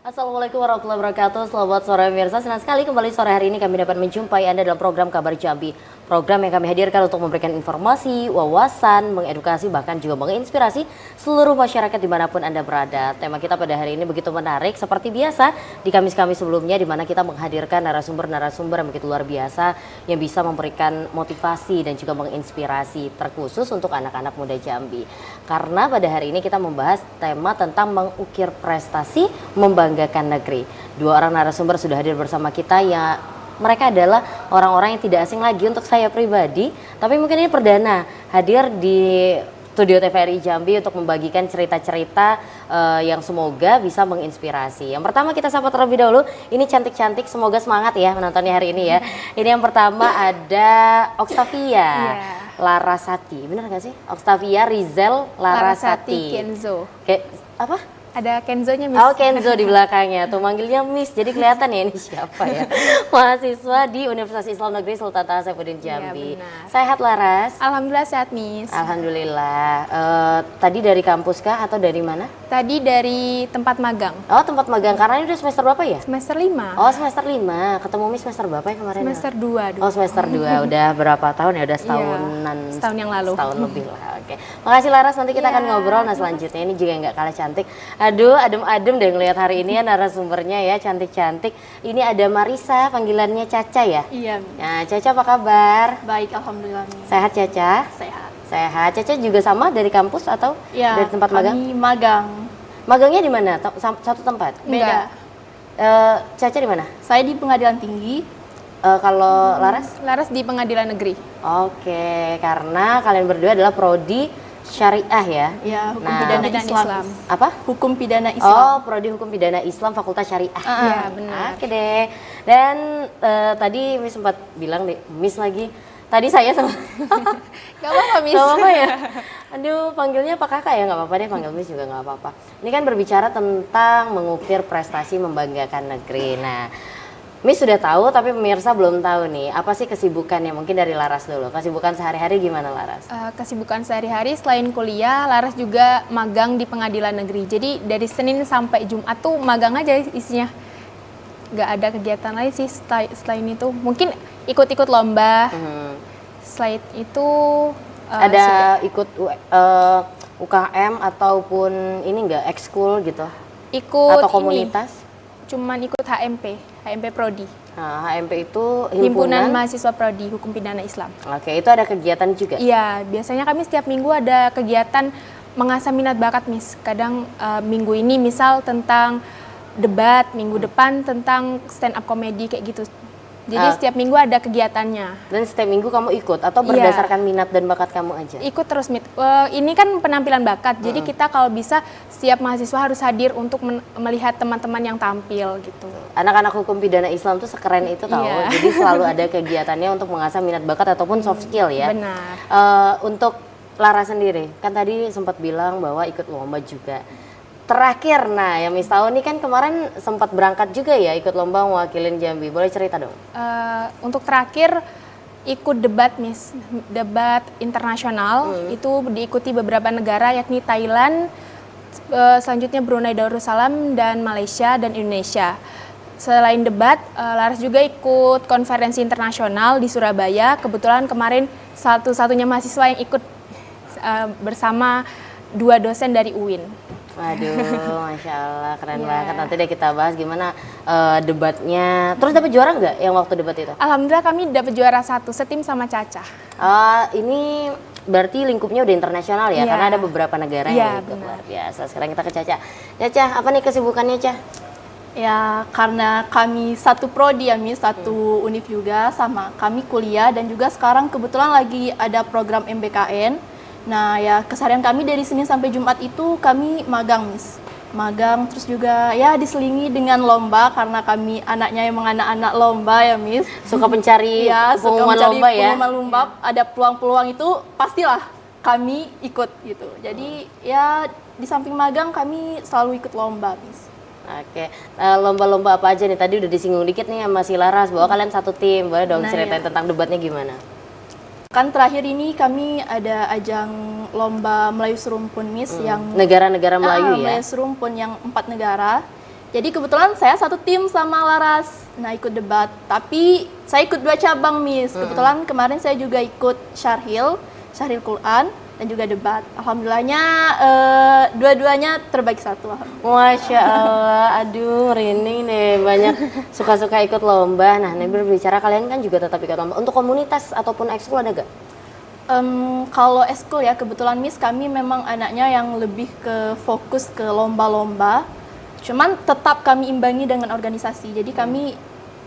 Assalamualaikum warahmatullahi wabarakatuh. Selamat sore pemirsa. Senang sekali kembali sore hari ini kami dapat menjumpai Anda dalam program Kabar Jambi. Program yang kami hadirkan untuk memberikan informasi, wawasan, mengedukasi, bahkan juga menginspirasi seluruh masyarakat dimanapun Anda berada. Tema kita pada hari ini begitu menarik seperti biasa di Kamis-Kamis sebelumnya, di mana kita menghadirkan narasumber-narasumber yang begitu luar biasa yang bisa memberikan motivasi dan juga menginspirasi terkhusus untuk anak-anak muda Jambi. Karena pada hari ini kita membahas tema tentang mengukir prestasi, membanggakan negeri. Dua orang narasumber sudah hadir bersama kita, ya mereka adalah orang-orang yang tidak asing lagi untuk saya pribadi, tapi mungkin ini perdana hadir di studio TVRI Jambi untuk membagikan cerita-cerita yang semoga bisa menginspirasi. Yang pertama kita sapa terlebih dahulu, ini cantik-cantik, semoga semangat ya menontonnya hari ini ya. Ini yang pertama ada Octavia Larasati, benar nggak sih? Octavia Rizel Larasati. Kenzo. Apa? Ada Kenzo-nya, Miss. Oh, Kenzo di belakangnya. Tuh manggilnya Miss. Jadi kelihatan ya ini siapa ya. Mahasiswa di Universitas Islam Negeri Sultan Taha Saifuddin Jambi. Iya, benar. Sehat Laras? Alhamdulillah sehat, Miss. Alhamdulillah. Tadi dari kampus kah atau dari mana? Tadi dari tempat magang. Oh, tempat magang. Karena ini udah semester berapa ya? Semester 5. Oh, semester 5. Ketemu Miss semester berapa ya kemarin? Semester 2. Oh, semester 2. Udah berapa tahun ya? Udah setahunan. Iya, setahun yang lalu. Setahun lebih lah. Oke. Makasih Laras, nanti kita akan ngobrol. Nah, selanjutnya ini juga nggak kalah cantik. Aduh, adem-adem deh ngelihat hari ini ya narasumbernya ya, cantik-cantik. Ini ada Marisa, panggilannya Caca ya? Iya. Nah, Caca apa kabar? Baik, alhamdulillah, Miss. Sehat Caca? Sehat. Sehat. Caca juga sama dari kampus atau Ya, dari tempat magang? kami magang. Magangnya di mana? Satu tempat? Beda. Caca di mana? Saya di Pengadilan Tinggi. Kalau Laras? Laras di Pengadilan Negeri. Oke, karena kalian berdua adalah prodi syariah ya? Ya, hukum Nah, pidana Islam. Islam. Apa? Hukum pidana Oh, Islam. prodi hukum pidana Islam Fakultas Syariah. Iya, benar. Oke deh. Dan tadi Miss sempat bilang nih, Miss lagi. Tadi saya sama Gak apa-apa, Miss. Gak apa-apa ya? Aduh, panggilnya Pak Kakak ya? Gak apa-apa deh, panggil Miss juga gak apa-apa. Ini kan berbicara tentang mengukir prestasi membanggakan negeri. Nah, Miss sudah tahu, tapi pemirsa belum tahu nih, apa sih kesibukannya? Mungkin dari Laras dulu. Kesibukan sehari-hari gimana Laras? Kesibukan sehari-hari selain kuliah, Laras juga magang di Pengadilan Negeri. Jadi dari Senin sampai Jumat tuh magang aja isinya. Gak ada kegiatan lain sih selain itu. Mungkin ikut-ikut lomba. Selain itu ada ikut UKM ataupun ini enggak ekskul gitu? ikut Atau komunitas? Cuman ikut HMP Prodi. Nah, HMP itu Himpunan Mahasiswa Prodi Hukum Pidana Islam. Oke, itu ada kegiatan juga? Iya, biasanya kami setiap minggu ada kegiatan mengasah minat bakat, Miss. Kadang minggu ini misal tentang debat, minggu depan tentang stand up comedy kayak gitu. Jadi setiap minggu ada kegiatannya. Dan setiap minggu kamu ikut atau berdasarkan minat dan bakat kamu aja? Ikut terus, ini kan penampilan bakat. Jadi kita kalau bisa setiap mahasiswa harus hadir untuk melihat teman-teman yang tampil gitu. Anak-anak hukum pidana Islam tuh sekeren itu tahu. Iya. Jadi selalu ada kegiatannya untuk mengasah minat bakat ataupun soft skill ya. Benar. Untuk Lara sendiri, kan tadi sempat bilang bahwa ikut lomba juga. Terakhir, nah yang Miss tahu nih kan kemarin sempat berangkat juga ya ikut lomba mewakilin Jambi. Boleh cerita dong? Untuk terakhir ikut debat, Miss, debat internasional. Itu diikuti beberapa negara yakni Thailand, selanjutnya Brunei Darussalam, dan Malaysia dan Indonesia. Selain debat, Laras juga ikut konferensi internasional di Surabaya. Kebetulan kemarin satu-satunya mahasiswa yang ikut bersama 2 dosen dari UIN. Waduh, Masya Allah, keren banget. Nanti deh kita bahas gimana debatnya. Terus dapat juara nggak yang waktu debat itu? Alhamdulillah kami dapat juara 1, setim sama Caca. Ini berarti lingkupnya udah internasional ya? Iya. Karena ada beberapa negara yang ikut. Luar biasa. Sekarang kita ke Caca. Caca, apa nih kesibukannya, Caca? Ya, karena kami satu prodi ya, Miss, satu univ juga, sama kami kuliah dan juga sekarang kebetulan lagi ada program MBKN. Nah, ya keseharian kami dari Senin sampai Jumat itu kami magang, Miss. Magang terus juga ya diselingi dengan lomba karena kami anaknya emang anak-anak lomba ya, Miss. Suka mencari Ya, suka pengumuman mencari lomba ya? pengumuman lomba, ada peluang-peluang itu pastilah kami ikut gitu. Jadi ya di samping magang kami selalu ikut lomba, Miss. Oke, lomba-lomba apa aja nih? Tadi udah disinggung dikit nih sama si Laras bahwa kalian satu tim. Boleh dong ceritain tentang debatnya gimana? Kan terakhir ini kami ada ajang lomba Melayu Serumpun, Miss, yang negara-negara Melayu ya. Melayu Serumpun yang 4 negara. Jadi kebetulan saya satu tim sama Laras, nah ikut debat. Tapi saya ikut 2 cabang, Miss. Kebetulan kemarin saya juga ikut Syarhil Quran, dan juga debat. Alhamdulillahnya dua-duanya terbaik satu. Masya Allah, aduh merinding deh, banyak suka-suka ikut lomba. Nah, ini berbicara kalian kan juga tetap ikut lomba. Untuk komunitas ataupun ekskul ada gak? Kalau ekskul ya, kebetulan Miss kami memang anaknya yang lebih ke fokus ke lomba-lomba. Cuman tetap kami imbangi dengan organisasi. Jadi kami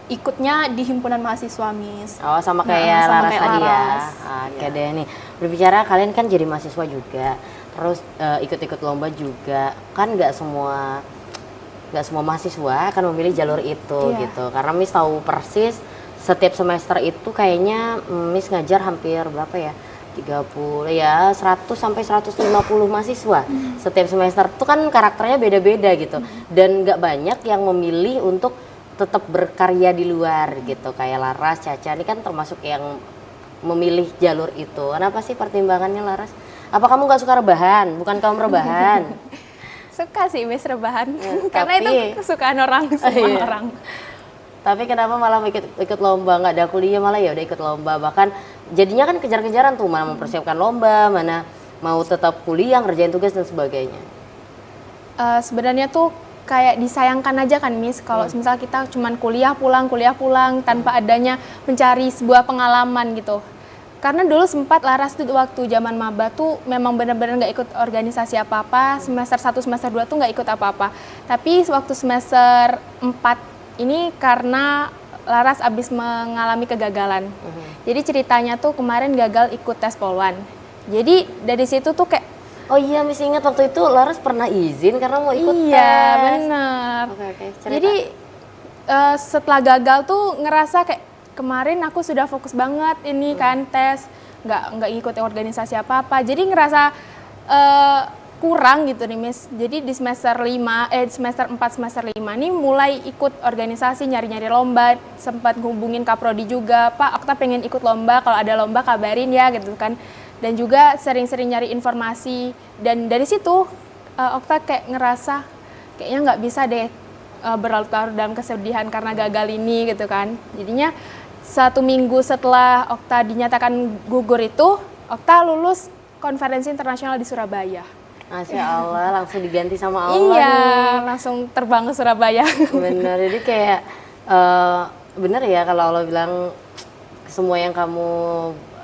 ikutnya di himpunan mahasiswa, Miss. Oh, sama Nah, kayak sama Laras kayak tadi ya. Laras. Oke deh nih. Berbicara kalian kan jadi mahasiswa juga, terus ikut-ikut lomba juga. Kan nggak semua mahasiswa akan memilih jalur itu gitu. Karena Miss tahu persis setiap semester itu kayaknya Miss ngajar hampir berapa ya? 30 ya 100 sampai 150 mahasiswa setiap semester. Itu kan karakternya beda-beda gitu. Dan nggak banyak yang memilih untuk tetap berkarya di luar gitu. Kayak Laras, Caca ini kan termasuk yang memilih jalur itu. Kenapa sih pertimbangannya, Laras? Apa kamu nggak suka rebahan? Bukan kamu rebahan? Suka sih Miss rebahan, karena tapi- itu kesukaan orang, semua iya. orang. Tapi kenapa malah ikut lomba, nggak ada kuliah malah ya udah ikut lomba, bahkan jadinya kan kejar-kejaran tuh, mana mempersiapkan lomba, mana mau tetap kuliah ngerjain tugas dan sebagainya. Sebenarnya tuh kayak disayangkan aja kan Miss kalau misal kita cuman kuliah pulang tanpa adanya mencari sebuah pengalaman gitu. Karena dulu sempat Laras tuh waktu zaman maba tuh memang benar-benar nggak ikut organisasi apa-apa, semester 1 semester 2 tuh nggak ikut apa-apa. Tapi waktu semester 4 ini karena Laras abis mengalami kegagalan. Jadi ceritanya tuh kemarin gagal ikut tes Polwan. Jadi dari situ tuh kayak Oh iya, Miss ingat waktu itu Laras pernah izin karena mau ikut tes. iya bener. Oke, cerita. Jadi setelah gagal tuh ngerasa kayak kemarin aku sudah fokus banget ini kan tes, nggak ngikutin organisasi apa-apa. Jadi ngerasa kurang gitu nih Miss. Jadi di semester 4 semester 5 nih mulai ikut organisasi, nyari-nyari lomba, sempat hubungin Kaprodi juga, Pak Okta pengen ikut lomba, kalau ada lomba kabarin ya gitu kan. Dan juga sering-sering nyari informasi, dan dari situ Okta kayak ngerasa kayaknya nggak bisa deh berlarut-larut dalam kesedihan karena gagal ini gitu kan. Jadinya 1 minggu setelah Okta dinyatakan gugur itu, Okta lulus konferensi internasional di Surabaya. Masya Allah, langsung diganti sama Allah Iya, nih. langsung terbang ke Surabaya. Bener, jadi kayak bener ya kalau Allah bilang semua yang kamu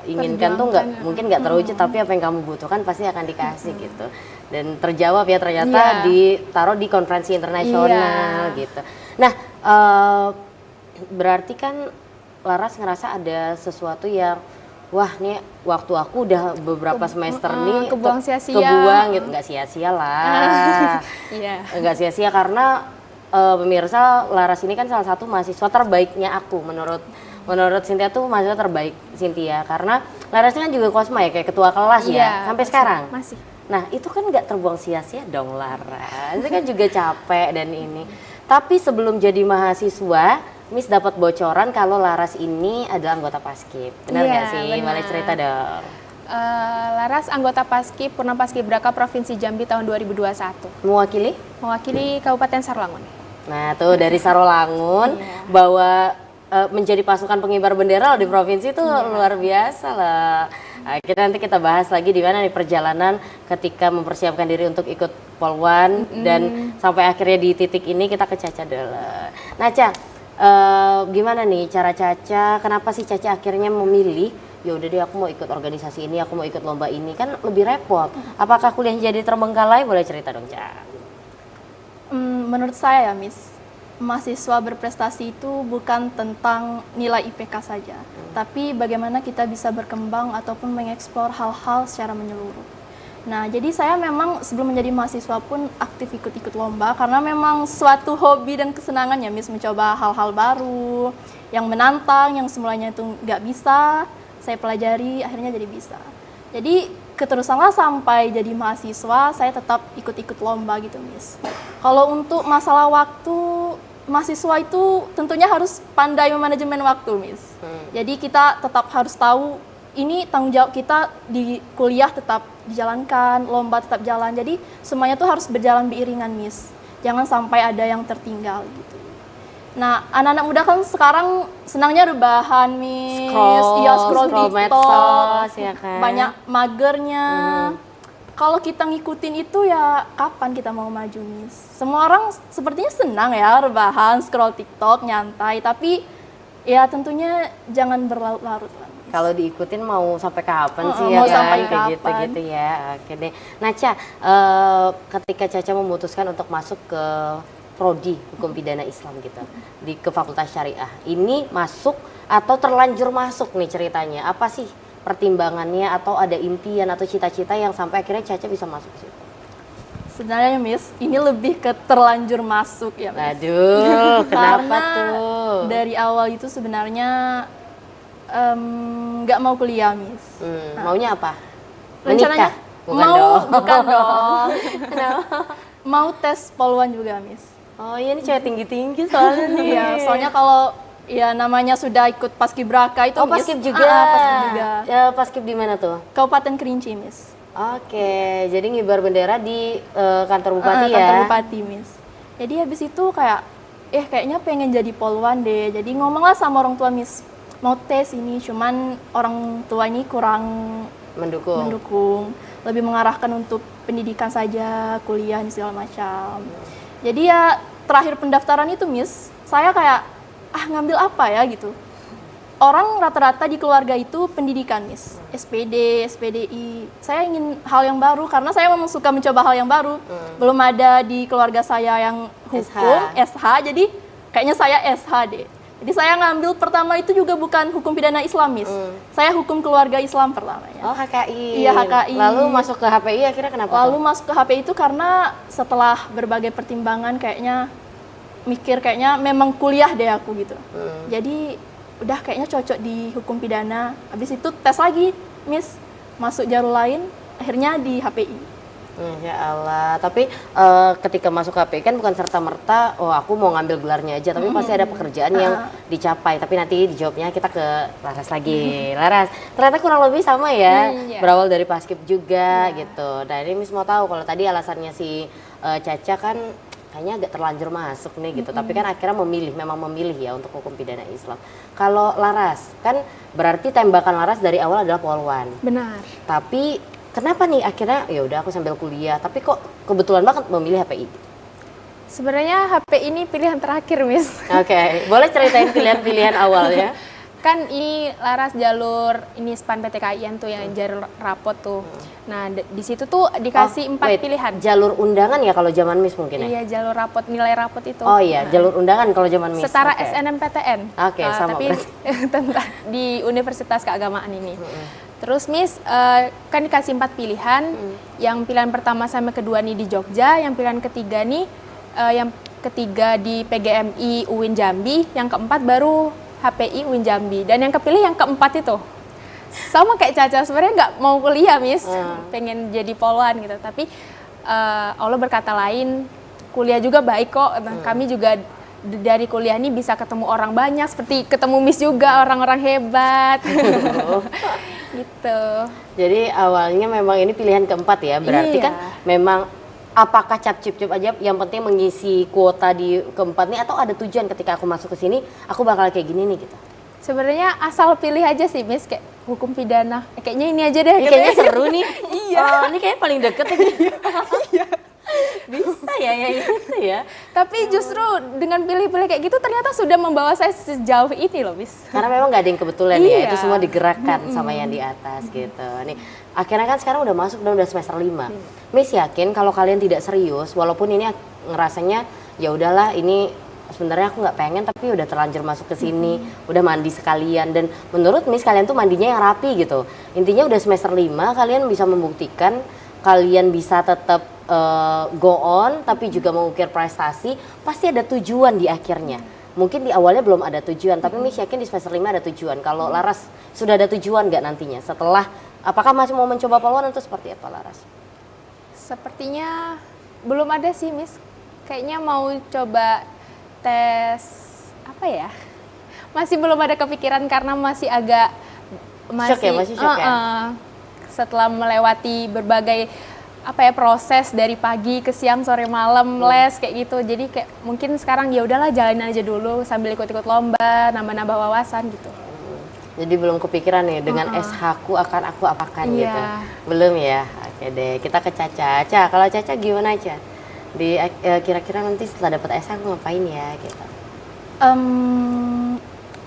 inginkan tuh mungkin nggak terwujud, tapi apa yang kamu butuhkan pasti akan dikasih gitu. Dan terjawab ya ternyata ditaruh di konferensi internasional gitu. Nah, berarti kan Laras ngerasa ada sesuatu yang wah nih waktu aku udah beberapa semester nih kebuang sia-sia. kebuang gitu, nggak sia-sia lah. Iya. Nggak sia-sia karena pemirsa, Laras ini kan salah satu mahasiswa terbaiknya aku menurut Cynthia tuh mahasiswa terbaik Cynthia, karena Laras kan juga Kosma ya, kayak ketua kelas ya sampai sekarang. Masih. Nah itu kan nggak terbuang sia-sia dong Laras, itu kan juga capek dan ini. Tapi sebelum jadi mahasiswa, Miss dapat bocoran kalau Laras ini adalah anggota Paskib, benar nggak sih? benar. Boleh cerita dong. Laras anggota Paskib, Purna Paskibraka Provinsi Jambi tahun 2021. Mewakili? Mewakili Kabupaten Sarolangun. Nah tuh dari Sarolangun bawa menjadi pasukan pengibar bendera di provinsi itu luar biasa lah. Nah, nanti kita bahas lagi di mana nih perjalanan ketika mempersiapkan diri untuk ikut Polwan dan sampai akhirnya di titik ini kita ke Caca dulu. Nah Ca, gimana nih cara Caca? Kenapa sih Caca akhirnya memilih? Ya udah deh aku mau ikut organisasi ini, aku mau ikut lomba ini, kan lebih repot. Apakah kuliah jadi terbengkalai? Boleh cerita dong Ca. Menurut saya ya Miss, mahasiswa berprestasi itu bukan tentang nilai IPK saja, tapi bagaimana kita bisa berkembang ataupun mengeksplor hal-hal secara menyeluruh. Nah, jadi saya memang sebelum menjadi mahasiswa pun aktif ikut-ikut lomba karena memang suatu hobi dan kesenangan ya Miss, mencoba hal-hal baru yang menantang, yang semulanya itu nggak bisa, saya pelajari akhirnya jadi bisa. Jadi keterusanlah sampai jadi mahasiswa, saya tetap ikut-ikut lomba gitu Miss. Kalau untuk masalah waktu, mahasiswa itu tentunya harus pandai memanajemen waktu Miss. Jadi kita tetap harus tahu ini tanggung jawab kita di kuliah tetap dijalankan, lomba tetap jalan. Jadi semuanya tuh harus berjalan beriringan Miss. jangan sampai ada yang tertinggal gitu. Nah, anak-anak muda kan sekarang senangnya rebahan, Miss. Scroll TikTok, medsos, ya kan? banyak magernya. Kalau kita ngikutin itu ya kapan kita mau maju, Miss? Semua orang sepertinya senang ya rebahan, scroll TikTok, nyantai, tapi ya tentunya jangan berlarut-larut lah. Kalau diikutin mau sampai kapan sih mau ya sampai kan? Kayak kapan. gitu-gitu ya. Oke deh. Nah, Ca, ketika Caca memutuskan untuk masuk ke prodi hukum pidana Islam gitu ke Fakultas Syariah, ini masuk atau terlanjur masuk nih ceritanya? Apa sih pertimbangannya atau ada impian atau cita-cita yang sampai akhirnya Caca bisa masuk ke situ? Sebenarnya, Miss, ini lebih ke terlanjur masuk ya, Miss. Aduh, kenapa Karena tuh? dari awal itu sebenarnya nggak mau kuliah, Miss. Maunya apa? Rencananya Menikah? Bukan dong. bukan dong. Mau tes poluan juga, Miss. Oh iya, ini cewek tinggi-tinggi soalnya nih. Iya, soalnya kalau ya namanya sudah ikut paskibraka itu, Oh, Miss. paskib juga. Paskib juga. Ya, paskib di mana tuh? Kabupaten Kerinci, Miss. Oke, jadi ngibar bendera di kantor bupati ya? Kantor bupati, Miss. Jadi habis itu kayak, kayaknya pengen jadi poluan deh. Jadi ngomonglah sama orang tua, Miss. Mau tes ini, cuman orang tua ini kurang mendukung. Lebih mengarahkan untuk pendidikan saja, kuliah, segala macam. Jadi ya terakhir pendaftaran itu, Miss, saya kayak, ngambil apa ya gitu. Orang rata-rata di keluarga itu pendidikan, Miss. SPD, SPDI. Saya ingin hal yang baru karena saya memang suka mencoba hal yang baru. Belum ada di keluarga saya yang hukum, SH, jadi kayaknya saya SH deh. Jadi saya ngambil pertama itu juga bukan hukum pidana Islam, Miss. Saya hukum keluarga Islam pertamanya. Oh, HKI. Iya, HKI. Lalu masuk ke HPI akhirnya kenapa Lalu tuh? masuk ke HPI itu karena setelah berbagai pertimbangan kayaknya memang kuliah deh aku gitu. Jadi udah kayaknya cocok di hukum pidana. Habis itu tes lagi, Miss. Masuk jalur lain, akhirnya di HPI. Ya Allah, tapi ketika masuk HPI kan bukan serta-merta, oh aku mau ngambil gelarnya aja, tapi pasti ada pekerjaan yang dicapai. Tapi nanti dijawabnya kita ke Laras lagi. Laras, ternyata kurang lebih sama ya, berawal dari paskib juga gitu. Nah ini Miss mau tahu, kalau tadi alasannya si Caca kan kayaknya agak terlanjur masuk nih gitu, tapi kan akhirnya memang memilih ya untuk hukum pidana Islam. Kalau Laras, kan berarti tembakan Laras dari awal adalah poluan. Benar. Tapi kenapa nih akhirnya ya udah aku sambil kuliah, tapi kok kebetulan banget memilih HPI? Sebenarnya HPI ini pilihan terakhir, Miss. Oke, boleh ceritain pilihan-pilihan awal ya? Kan ini Laras jalur ini SPAN PTKIN tuh yang jalur rapot tuh. Nah, di situ tuh dikasih 4 pilihan. Jalur undangan ya kalau zaman Miss mungkin ya? Iya, jalur rapot, nilai rapot itu. Oh iya, jalur undangan kalau zaman Miss. Setara Oke. SNMPTN. Oke, sama tapi berarti. tentang di Universitas Keagamaan ini. Terus Miss, kan dikasih 4 pilihan. Yang pilihan pertama sampai kedua nih di Jogja, yang pilihan ketiga nih, yang ketiga di PGMI UIN Jambi, yang keempat baru HPI UIN Jambi. Dan yang kepilih yang keempat itu. Sama kayak Caca, sebenarnya nggak mau kuliah, Miss. Pengen jadi poluan gitu. Tapi Allah berkata lain, kuliah juga baik kok. Nah, kami juga dari kuliah ini bisa ketemu orang banyak, seperti ketemu Miss juga, orang-orang hebat. Gitu. Jadi awalnya memang ini pilihan keempat ya, berarti Iya. kan memang apakah cap-cip aja yang penting mengisi kuota di keempat nih, atau ada tujuan ketika aku masuk ke sini aku bakal kayak gini nih gitu? Sebenarnya asal pilih aja sih, Miss, kayak hukum pidana. Kayaknya ini aja deh. Ini kayaknya seru nih. Iya. Oh, ini kayaknya paling deket nih. Iya. Bisa ya, gitu ya. Tapi justru dengan pilih-pilih kayak gitu ternyata sudah membawa saya sejauh ini loh, Miss. Karena memang nggak ada yang kebetulan ya, Iya. itu semua digerakkan sama yang di atas gitu. Nih, akhirnya kan sekarang udah masuk dan udah semester 5. Miss yakin kalau kalian tidak serius, walaupun ini ngerasanya ya udahlah ini sebenarnya aku nggak pengen tapi udah terlanjur masuk ke sini, udah mandi sekalian, dan menurut Miss kalian tuh mandinya yang rapi gitu. Intinya udah semester 5 kalian bisa membuktikan kalian bisa tetap go on tapi juga mengukir prestasi, pasti ada tujuan di akhirnya. Mungkin di awalnya belum ada tujuan, tapi Miss yakin di semester 5 ada tujuan. Kalau Laras sudah ada tujuan nggak nantinya setelah, apakah masih mau mencoba poluan atau seperti apa Laras? Sepertinya belum ada sih, Miss. Kayaknya mau coba tes apa ya? Masih belum ada kepikiran karena masih agak Shock ya, masih shock ya? Setelah melewati berbagai proses dari pagi ke siang sore malam les kayak gitu. Jadi kayak mungkin sekarang ya udahlah jalanin aja dulu sambil ikut-ikut lomba, nambah-nambah wawasan gitu. Jadi belum kepikiran nih dengan SH ku akan aku apakan gitu. Belum ya. Oke deh, kita ke Caca. Caca, kalau Caca gimana Caca? Kira-kira nanti setelah dapat SH aku ngapain ya gitu.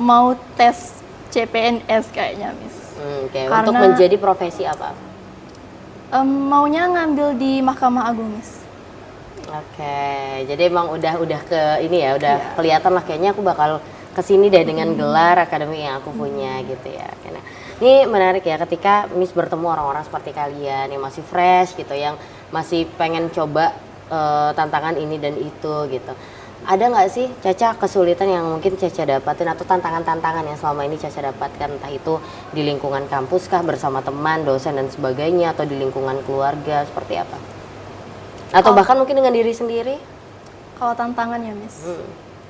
Mau tes CPNS kayaknya, Miss. Oke. Untuk menjadi profesi apa? Maunya ngambil di Mahkamah Agung, Miss. Oke, jadi emang udah ke ini ya, udah kelihatan lah kayaknya aku bakal kesini deh dengan gelar akademik yang aku punya gitu ya. Karena ini menarik ya ketika Miss bertemu orang-orang seperti kalian yang masih fresh gitu, yang masih pengen coba tantangan ini dan itu gitu. Ada nggak sih Caca kesulitan yang mungkin Caca dapatin atau tantangan-tantangan yang selama ini Caca dapatkan, entah itu di lingkungan kampus kah bersama teman, dosen dan sebagainya, atau di lingkungan keluarga seperti apa? Atau bahkan mungkin dengan diri sendiri? Kalau tantangannya, Miss.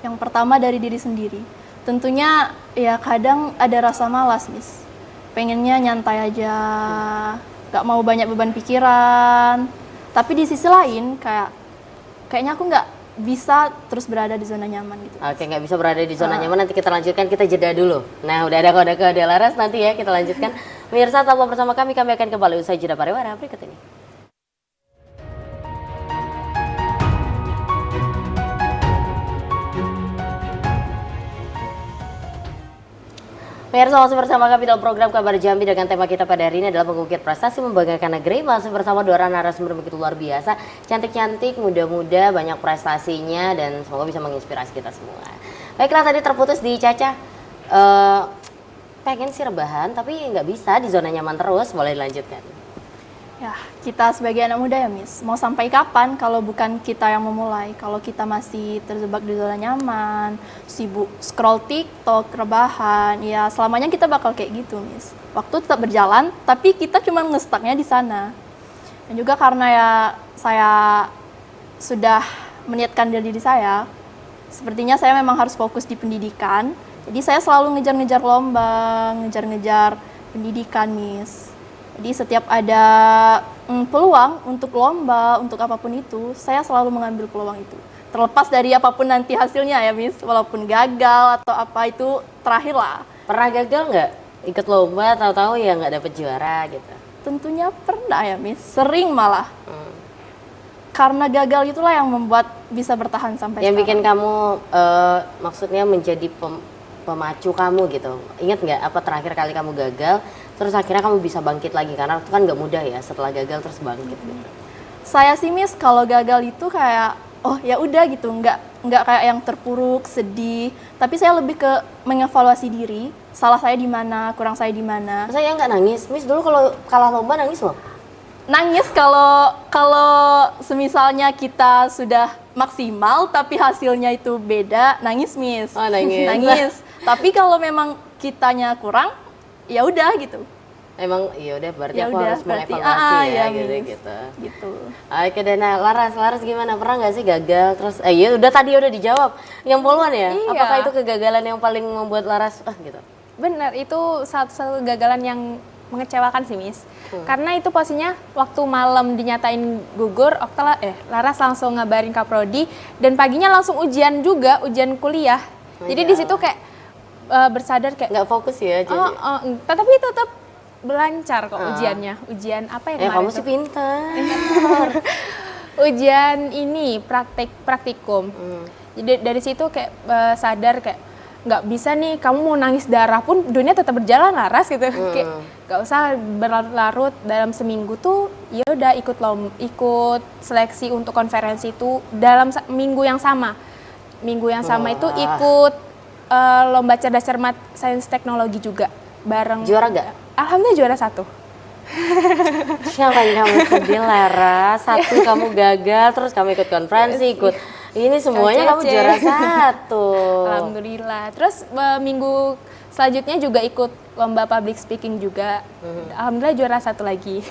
Yang pertama dari diri sendiri. Tentunya ya kadang ada rasa malas, Miss. Pengennya nyantai aja, gak mau banyak beban pikiran. Tapi di sisi lain kayaknya aku nggak bisa terus berada di zona nyaman gitu. Oke, nggak bisa berada di zona nyaman, nanti kita lanjutkan, kita jeda dulu. Nah, udah ada kode-kode Laras, nanti ya kita lanjutkan. Pemirsa, tetaplah bersama kami akan kembali usai jeda pariwara berikut ini. Pemirsa, masih bersama kami dalam program Kabar Jambi dengan tema kita pada hari ini adalah mengukir prestasi membanggakan negeri. Masih bersama dua orang narasumber begitu luar biasa, cantik-cantik, muda-muda, banyak prestasinya dan semoga bisa menginspirasi kita semua. Baiklah, tadi terputus di Caca. Pengen sih rebahan tapi nggak bisa di zona nyaman terus, boleh dilanjutkan. Ya, kita sebagai anak muda ya, Miss, mau sampai kapan kalau bukan kita yang memulai? Kalau kita masih terjebak di zona nyaman, sibuk scroll TikTok, rebahan, ya selamanya kita bakal kayak gitu, Miss. Waktu tetap berjalan, tapi kita cuma ngestaknya di sana. Dan juga karena ya saya sudah meniatkan diri saya, sepertinya saya memang harus fokus di pendidikan. Jadi saya selalu ngejar-ngejar lomba, ngejar-ngejar pendidikan, Miss. Jadi setiap ada peluang untuk lomba, untuk apapun itu, saya selalu mengambil peluang itu. Terlepas dari apapun nanti hasilnya ya, Miss. Walaupun gagal atau apa, itu terakhir lah. Pernah gagal nggak? Ikut lomba, tahu-tahu ya nggak dapet juara gitu? Tentunya pernah ya, Miss. Sering malah. Karena gagal itulah yang membuat bisa bertahan sampai yang sekarang. bikin kamu maksudnya menjadi pemacu kamu gitu. Ingat nggak apa terakhir kali kamu gagal, terus akhirnya kamu bisa bangkit lagi, karena itu kan nggak mudah ya setelah gagal terus bangkit gitu. Saya sih, Miss, kalau gagal itu kayak oh ya udah gitu, nggak kayak yang terpuruk, sedih, tapi saya lebih ke mengevaluasi diri, salah saya di mana, kurang saya di mana. Saya nggak nangis, Miss dulu kalau kalah lomba nangis loh. Nangis kalau semisalnya kita sudah maksimal tapi hasilnya itu beda, nangis, Miss. Oh, nangis. Nangis. Tapi kalau memang kitanya kurang, ya udah gitu. Emang iya udah berarti Ya aku udah, harus berarti, mengevaluasi ya Miss. gitu. Gitu. Oke deh, nah Laras gimana? Pernah nggak sih gagal terus? Iya udah tadi udah dijawab. Yang poluan ya? Iya. Apakah itu kegagalan yang paling membuat Laras gitu? Benar, itu satu kegagalan yang mengecewakan sih, Miss. Karena itu posisinya waktu malam dinyatain gugur, Laras langsung ngabarin Kaprodi dan paginya langsung ujian juga, ujian kuliah. Jadi di situ kayak bersadar kayak Nggak fokus ya jadi. tapi tetap lancar kok ujiannya. Ujian apa ya kemarin? Kamu sih pintar. Ujian ini praktikum. Jadi dari situ kayak sadar kayak nggak bisa nih, kamu mau nangis darah pun dunia tetap berjalan, Laras gitu. Kayak nggak usah berlarut-larut, dalam seminggu tuh ya udah ikut seleksi untuk konferensi itu dalam minggu yang sama. Minggu yang sama itu ikut lomba cerdas cermat sains teknologi juga bareng. Juara gak? Alhamdulillah juara 1. Siapa yang kamu sedih, Laras? Satu kamu gagal, terus kamu ikut konferensi, ikut ini semuanya kamu juara 1. Alhamdulillah. Terus minggu selanjutnya juga ikut lomba public speaking juga. Alhamdulillah juara 1 lagi.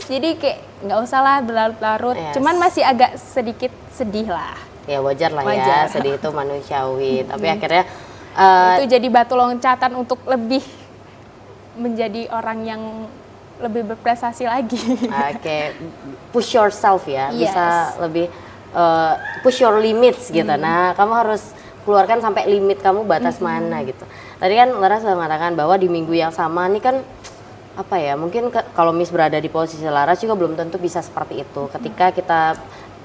Jadi kayak nggak usah lah berlarut-larut. Yes. Cuman masih agak sedikit sedih lah. Ya wajar lah ya, Wajar. sedih itu manusiawi. Tapi akhirnya Itu jadi batu loncatan untuk lebih menjadi orang yang lebih berprestasi lagi. Oke, push yourself ya, Yes. bisa lebih push your limits gitu. Nah, kamu harus keluarkan sampai limit kamu batas mana gitu. Tadi kan Laras sudah mengatakan bahwa di minggu yang sama nih kan apa ya, mungkin kalau Miss berada di posisi Laras juga belum tentu bisa seperti itu. Ketika kita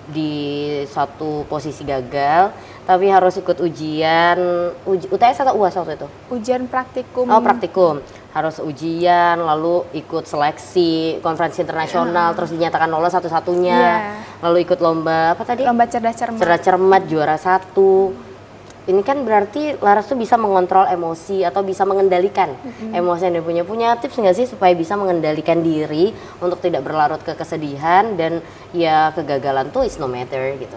di suatu posisi gagal, tapi harus ikut ujian, UTS atau UAS waktu itu? Ujian praktikum. Oh, praktikum. Harus ujian, lalu ikut seleksi, konferensi internasional, terus dinyatakan lolos satu-satunya. Iya. Lalu ikut lomba, apa tadi? Lomba cerdas cermat. Cerdas cermat, juara 1. Ini kan berarti Laras tuh bisa mengontrol emosi atau bisa mengendalikan emosi yang dia punya. Punya tips nggak sih supaya bisa mengendalikan diri untuk tidak berlarut ke kesedihan dan ya kegagalan tuh is no matter gitu.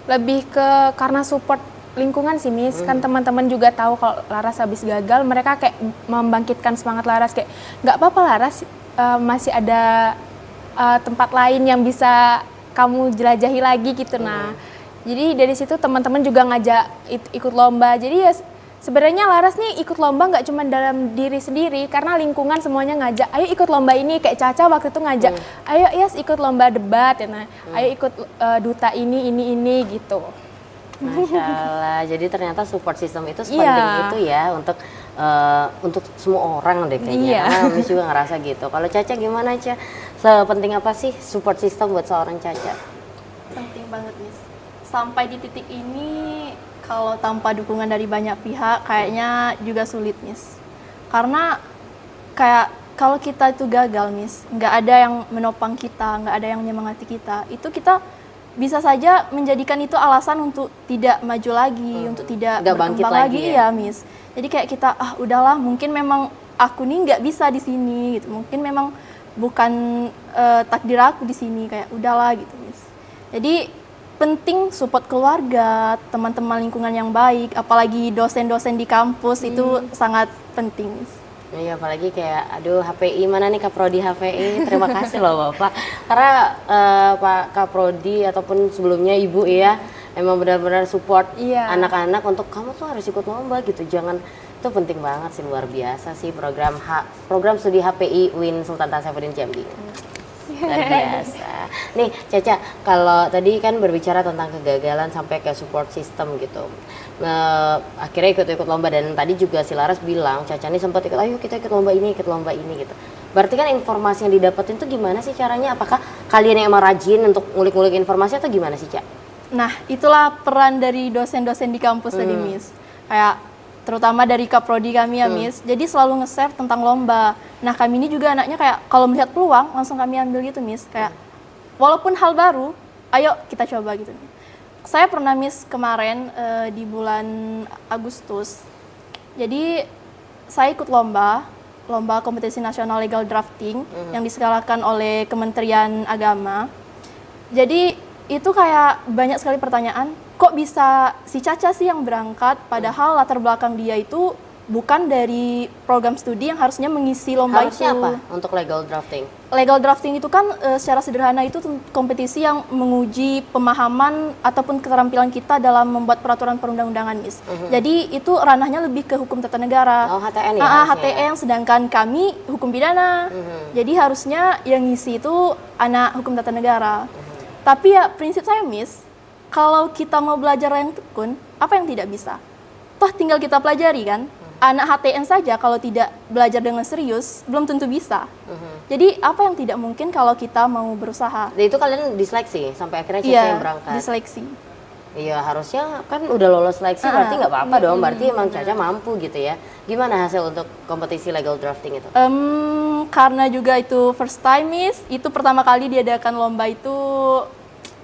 Lebih ke karena support lingkungan sih Miss, kan teman-teman juga tahu kalau Laras habis gagal, mereka kayak membangkitkan semangat Laras kayak nggak apa-apa Laras, masih ada tempat lain yang bisa kamu jelajahi lagi gitu. Nah, jadi dari situ teman-teman juga ngajak ikut lomba. Jadi ya sebenarnya Laras nih ikut lomba nggak cuma dalam diri sendiri, karena lingkungan semuanya ngajak, ayo ikut lomba ini. Kayak Caca waktu itu ngajak, ayo Yes ikut lomba debat ya, nah, ayo ikut duta ini gitu. Masya Allah, jadi ternyata support system itu sepenting itu ya untuk semua orang deh kayaknya. Karena Miss juga ngerasa gitu. Kalau Caca gimana Caca? Sepenting apa sih support system buat seorang Caca? Penting banget, Miss. Sampai di titik ini, kalau tanpa dukungan dari banyak pihak, kayaknya juga sulit, Miss. Karena kayak kalau kita itu gagal, Miss, nggak ada yang menopang kita, nggak ada yang menyemangati kita, itu kita bisa saja menjadikan itu alasan untuk tidak maju lagi, untuk tidak Nggak bangkit berkembang lagi lagi, ya, Miss. Jadi kayak kita, udahlah, mungkin memang aku nih nggak bisa di sini, gitu. Mungkin memang bukan takdir aku di sini, kayak udahlah, gitu, Miss. Jadi penting support keluarga, teman-teman lingkungan yang baik, apalagi dosen-dosen di kampus itu sangat penting. Iya, apalagi kayak, aduh HPI mana nih Kaprodi HPI, terima kasih loh Bapak. Karena Pak Kaprodi ataupun sebelumnya Ibu ya, emang benar-benar support anak-anak untuk kamu tuh harus ikut lomba gitu, jangan, itu penting banget sih, luar biasa sih program studi HPI UIN Sultan Tasawuddin Jambi. Luar biasa. Nih Caca, kalau tadi kan berbicara tentang kegagalan sampai ke support system gitu. Akhirnya ikut-ikut lomba, dan tadi juga si Laras bilang Caca nih sempat ikut, ayo kita ikut lomba ini gitu. Berarti kan informasi yang didapetin tuh gimana sih caranya? Apakah kalian yang emang rajin untuk ngulik-ngulik informasi atau gimana sih Caca? Nah, itulah peran dari dosen-dosen di kampus tadi, Miss. Kayak terutama dari Kaprodi kami ya, Miss. Jadi selalu nge-share tentang lomba. Nah, kami ini juga anaknya kayak kalau melihat peluang langsung kami ambil gitu, Miss. Kayak walaupun hal baru, ayo kita coba gitu. Saya pernah, Miss, kemarin di bulan Agustus. Jadi saya ikut lomba kompetisi nasional legal drafting yang diselenggarakan oleh Kementerian Agama. Jadi itu kayak banyak sekali pertanyaan, kok bisa si Caca sih yang berangkat, padahal latar belakang dia itu bukan dari program studi yang harusnya mengisi lomba Harusnya itu. apa untuk legal drafting? Legal drafting itu kan secara sederhana itu kompetisi yang menguji pemahaman ataupun keterampilan kita dalam membuat peraturan perundang-undangan, Miss. Jadi itu ranahnya lebih ke hukum tata negara. Oh, HTN ya? HTN, sedangkan kami hukum pidana. Jadi harusnya yang ngisi itu anak hukum tata negara. Tapi ya prinsip saya, Miss, kalau kita mau belajar yang tekun, apa yang tidak bisa? Toh tinggal kita pelajari kan? Anak HTN saja kalau tidak belajar dengan serius, belum tentu bisa. Jadi apa yang tidak mungkin kalau kita mau berusaha? Dan itu kalian diseleksi sampai akhirnya Caca yang berangkat? Diseleksi. Iya, harusnya kan udah lolos seleksi, berarti nggak apa-apa dong, berarti emang Caca mampu gitu ya. Gimana hasil untuk kompetisi legal drafting itu? Karena juga itu first time, Miss, itu pertama kali diadakan lomba itu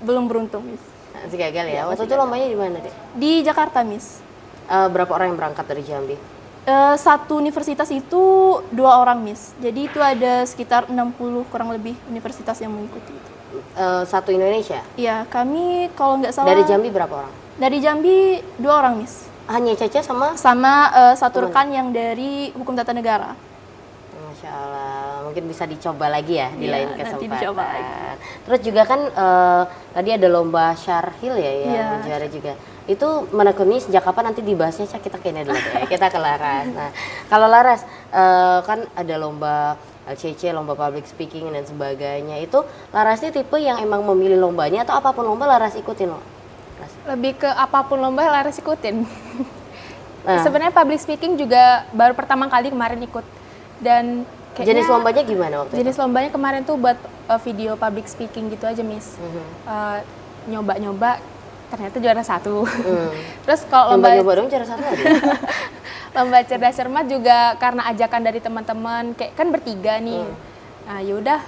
belum beruntung, Miss. Masih gagal ya? Waktu itu lombanya di mana deh? Di Jakarta, Miss. Berapa orang yang berangkat dari Jambi? Satu universitas itu 2 orang, Miss. Jadi itu ada sekitar 60 kurang lebih universitas yang mengikuti itu. Satu Indonesia? Iya, kami kalau nggak salah... Dari Jambi berapa orang? Dari Jambi 2 orang, Miss. Hanya Caca sama? Sama satu rekan yang dari Hukum Tata Negara. Masya Allah, mungkin bisa dicoba lagi ya di lain nanti kesempatan. dicoba lagi. Terus juga kan tadi ada lomba Syarhil ya yang juara juga. Itu menekuni sejak kapan, nanti dibahasnya Cak, kita kayaknya dulu ya. Kita ke Laras. Nah, kalau Laras kan ada lomba LCC, lomba public speaking dan sebagainya. Itu Laras ini tipe yang emang memilih lombanya atau apapun lomba Laras ikutin loh? Lebih ke apapun lomba Laras ikutin. Nah. Sebenarnya public speaking juga baru pertama kali kemarin ikut. Dan kayaknya Jenis lombanya gimana waktu itu? jenis lombanya kemarin tuh buat video public speaking gitu aja, Miss. Nyoba-nyoba ternyata juara 1. Terus kalau Nyoba-nyoba dong juara 1 aja. lomba cerdas cermat juga karena ajakan dari teman-teman, kayak kan bertiga nih. Nah, yaudah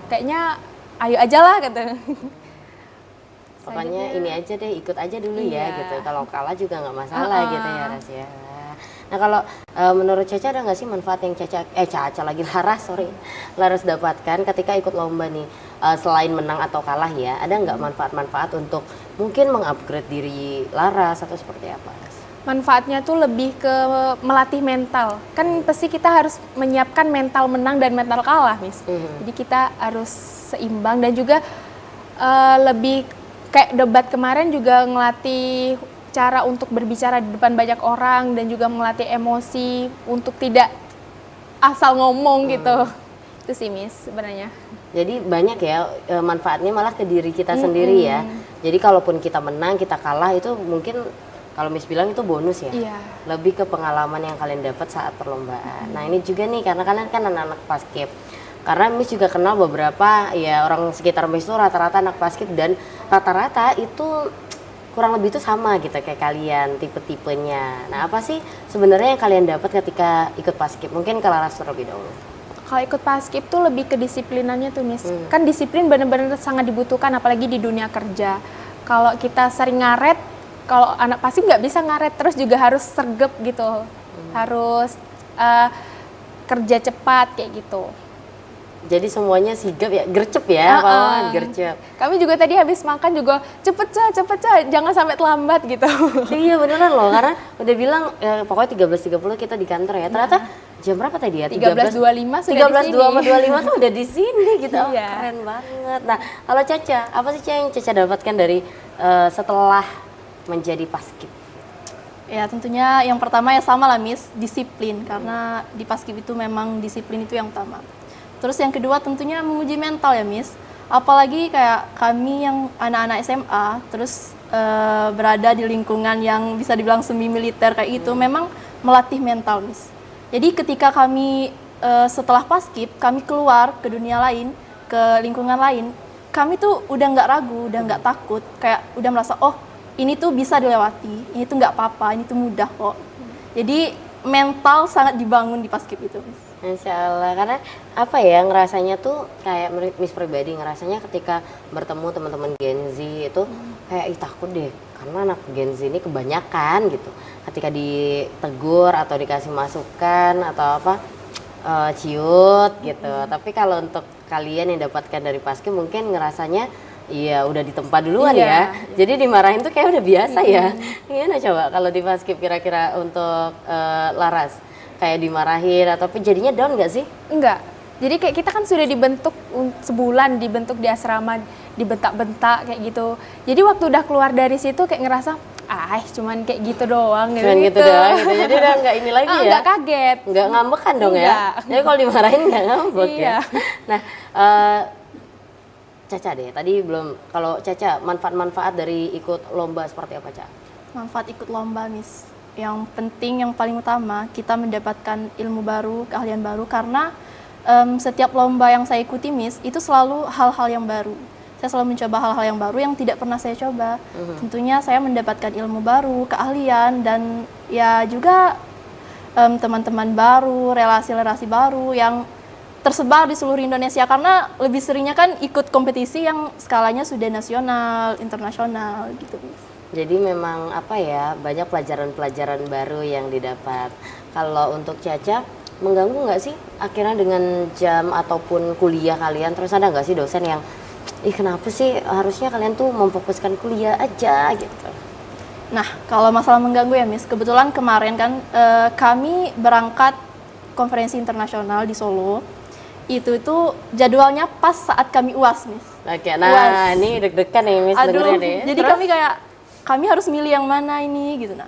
kayaknya ayo aja lah kata. Pokoknya ini aja deh, ikut aja dulu ya Iya. gitu. Kalau kalah juga nggak masalah gitu ya Ras ya. Nah kalau menurut Caca ada nggak sih manfaat yang Caca lagi Laras dapatkan ketika ikut lomba nih, selain menang atau kalah ya, ada nggak manfaat-manfaat untuk mungkin mengupgrade diri Laras atau seperti apa? Manfaatnya tuh lebih ke melatih mental. Kan pasti kita harus menyiapkan mental menang dan mental kalah, Miss. Jadi kita harus seimbang dan juga lebih kayak debat kemarin juga ngelatih cara untuk berbicara di depan banyak orang dan juga melatih emosi untuk tidak asal ngomong gitu. Itu sih, Miss, sebenarnya. Jadi banyak ya manfaatnya malah ke diri kita sendiri ya. Jadi kalaupun kita menang, kita kalah itu mungkin kalau Miss bilang itu bonus ya. Iya. Lebih ke pengalaman yang kalian dapat saat perlombaan. Nah ini juga nih karena kalian kan anak-anak paskib. Karena Miss juga kenal beberapa ya orang sekitar Miss itu rata-rata anak paskib dan rata-rata itu kurang lebih itu sama gitu kayak kalian tipe-tipenya. Nah apa sih sebenarnya yang kalian dapat ketika ikut paskib? Mungkin ke Laras terlebih dahulu. Kalau ikut paskib tuh lebih ke disiplinannya tuh, Miss. Kan disiplin benar-benar sangat dibutuhkan apalagi di dunia kerja. Kalau kita sering ngaret, kalau anak paskib nggak bisa ngaret, terus juga harus sergap gitu. Harus kerja cepat kayak gitu. Jadi semuanya sigap ya, gercep ya, kawan, gercep. Kami juga tadi habis makan juga cepet Ca, jangan sampai terlambat gitu. Iya beneran loh, karena udah bilang ya, pokoknya 13.30 kita di kantor ya. Ternyata jam berapa tadi ya? 13.25 sudah di sini. 13.25 tuh udah di sini gitu. Oh, Iya. keren banget. Nah, kalau Caca, apa sih Caca yang Caca dapatkan dari setelah menjadi paskib? Ya tentunya yang pertama ya sama lah Miss, disiplin. Karena di paskib itu memang disiplin itu yang utama. Terus yang kedua tentunya menguji mental ya Miss. Apalagi kayak kami yang anak-anak SMA, terus berada di lingkungan yang bisa dibilang semi militer kayak gitu, memang melatih mental Miss. Jadi ketika kami setelah paskib, kami keluar ke dunia lain, ke lingkungan lain, kami tuh udah nggak ragu, udah nggak takut, kayak udah merasa oh ini tuh bisa dilewati, ini tuh nggak apa-apa, ini tuh mudah kok. Jadi mental sangat dibangun di paskib itu Miss. Insya Allah, karena apa ya ngerasanya tuh kayak Miss pribadi ngerasanya ketika bertemu teman-teman Gen Z itu kayak takut deh karena anak Gen Z ini kebanyakan gitu ketika ditegur atau dikasih masukan atau apa ciut gitu. Tapi kalau untuk kalian yang dapatkan dari paskib mungkin ngerasanya iya udah ditempa duluan ya. Jadi dimarahin tuh kayak udah biasa ya. Gimana coba kalau di paskib kira-kira untuk Laras? Kayak dimarahin atau jadinya down nggak sih? Enggak. Jadi kayak kita kan sudah dibentuk sebulan, dibentuk di asrama, dibentak-bentak kayak gitu. Jadi waktu udah keluar dari situ kayak ngerasa, cuman kayak gitu doang. Cuman gitu doang gitu. Jadi udah nggak ini lagi ya? Nggak kaget. Nggak ngambekan dong ya? Jadi kalau dimarahin nggak ngambek ya? Nah, Caca deh, tadi belum, kalau Caca manfaat-manfaat dari ikut lomba seperti apa Caca? Manfaat ikut lomba Miss. Yang penting, yang paling utama, kita mendapatkan ilmu baru, keahlian baru, karena setiap lomba yang saya ikuti, Miss, itu selalu hal-hal yang baru. Saya selalu mencoba hal-hal yang baru yang tidak pernah saya coba. Tentunya saya mendapatkan ilmu baru, keahlian, dan ya juga teman-teman baru, relasi-relasi baru yang tersebar di seluruh Indonesia. Karena lebih seringnya kan ikut kompetisi yang skalanya sudah nasional, internasional gitu, Miss. Jadi memang apa ya, banyak pelajaran-pelajaran baru yang didapat. Kalau untuk Caca, mengganggu nggak sih akhirnya dengan jam ataupun kuliah kalian? Terus ada nggak sih dosen yang, kenapa sih harusnya kalian tuh memfokuskan kuliah aja gitu? Nah, kalau masalah mengganggu ya Miss, kebetulan kemarin kan kami berangkat konferensi internasional di Solo. Itu jadwalnya pas saat kami UAS, Miss. Oke, nah ini deg-degan nih Miss dengerin nih. Jadi kami harus milih yang mana ini gitu. Nah,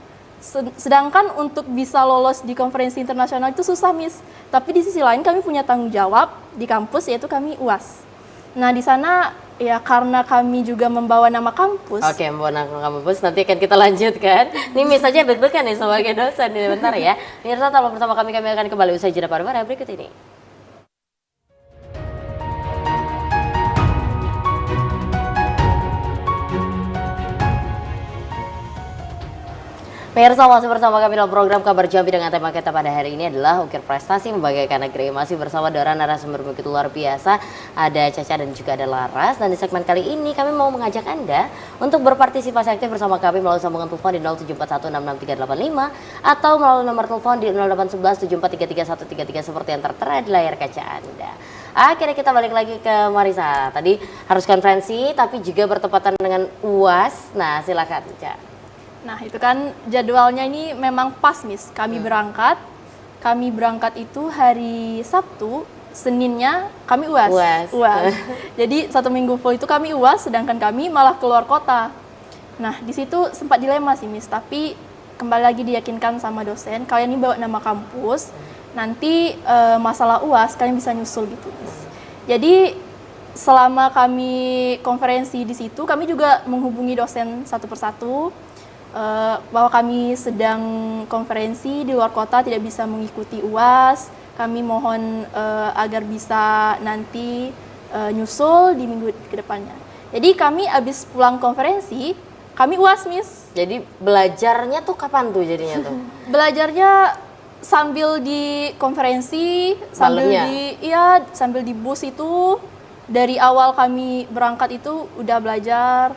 Sedangkan untuk bisa lolos di konferensi internasional itu susah, Miss. Tapi di sisi lain kami punya tanggung jawab di kampus, yaitu kami UAS. Nah, di sana ya karena kami juga membawa nama kampus. Oke, membawa nama kampus, nanti akan kita lanjutkan. Ini Miss aja deg-degan nih sebagai dosen nih, bentar ya. Mirsa, tetaplah bersama kami akan kembali usai jeda pariwara berikut ini. Pemirsa, masih bersama kami dalam program Kabar Jambi dengan tema kita pada hari ini adalah Ukir Prestasi Membanggakan Negeri. Masih bersama Dora, narasumber begitu luar biasa. Ada Caca dan juga ada Laras. Dan di segmen kali ini kami mau mengajak Anda untuk berpartisipasi aktif bersama kami melalui sambungan telepon di 0741663385 atau melalui nomor telepon di 081174333133 seperti yang tertera di layar kaca Anda. Akhirnya kita balik lagi ke Marisa. Tadi harus konferensi tapi juga bertepatan dengan UAS. Nah, silakan Caca. Nah, itu kan jadwalnya ini memang pas, Miss. Kami berangkat itu hari Sabtu, Seninnya kami UAS. Jadi 1 minggu full itu kami UAS, sedangkan kami malah keluar kota. Nah, di situ sempat dilema sih, Miss. Tapi kembali lagi diyakinkan sama dosen, kalian ini bawa nama kampus, nanti masalah UAS kalian bisa nyusul gitu, Miss. Jadi selama kami konferensi di situ, kami juga menghubungi dosen satu persatu. Bahwa kami sedang konferensi di luar kota, tidak bisa mengikuti UAS. Kami mohon agar bisa nanti nyusul di minggu ke depannya. Jadi kami habis pulang konferensi, kami UAS, Miss. Jadi belajarnya tuh kapan tuh jadinya tuh? Belajarnya sambil di konferensi, sambil di bus itu. Dari awal kami berangkat itu udah belajar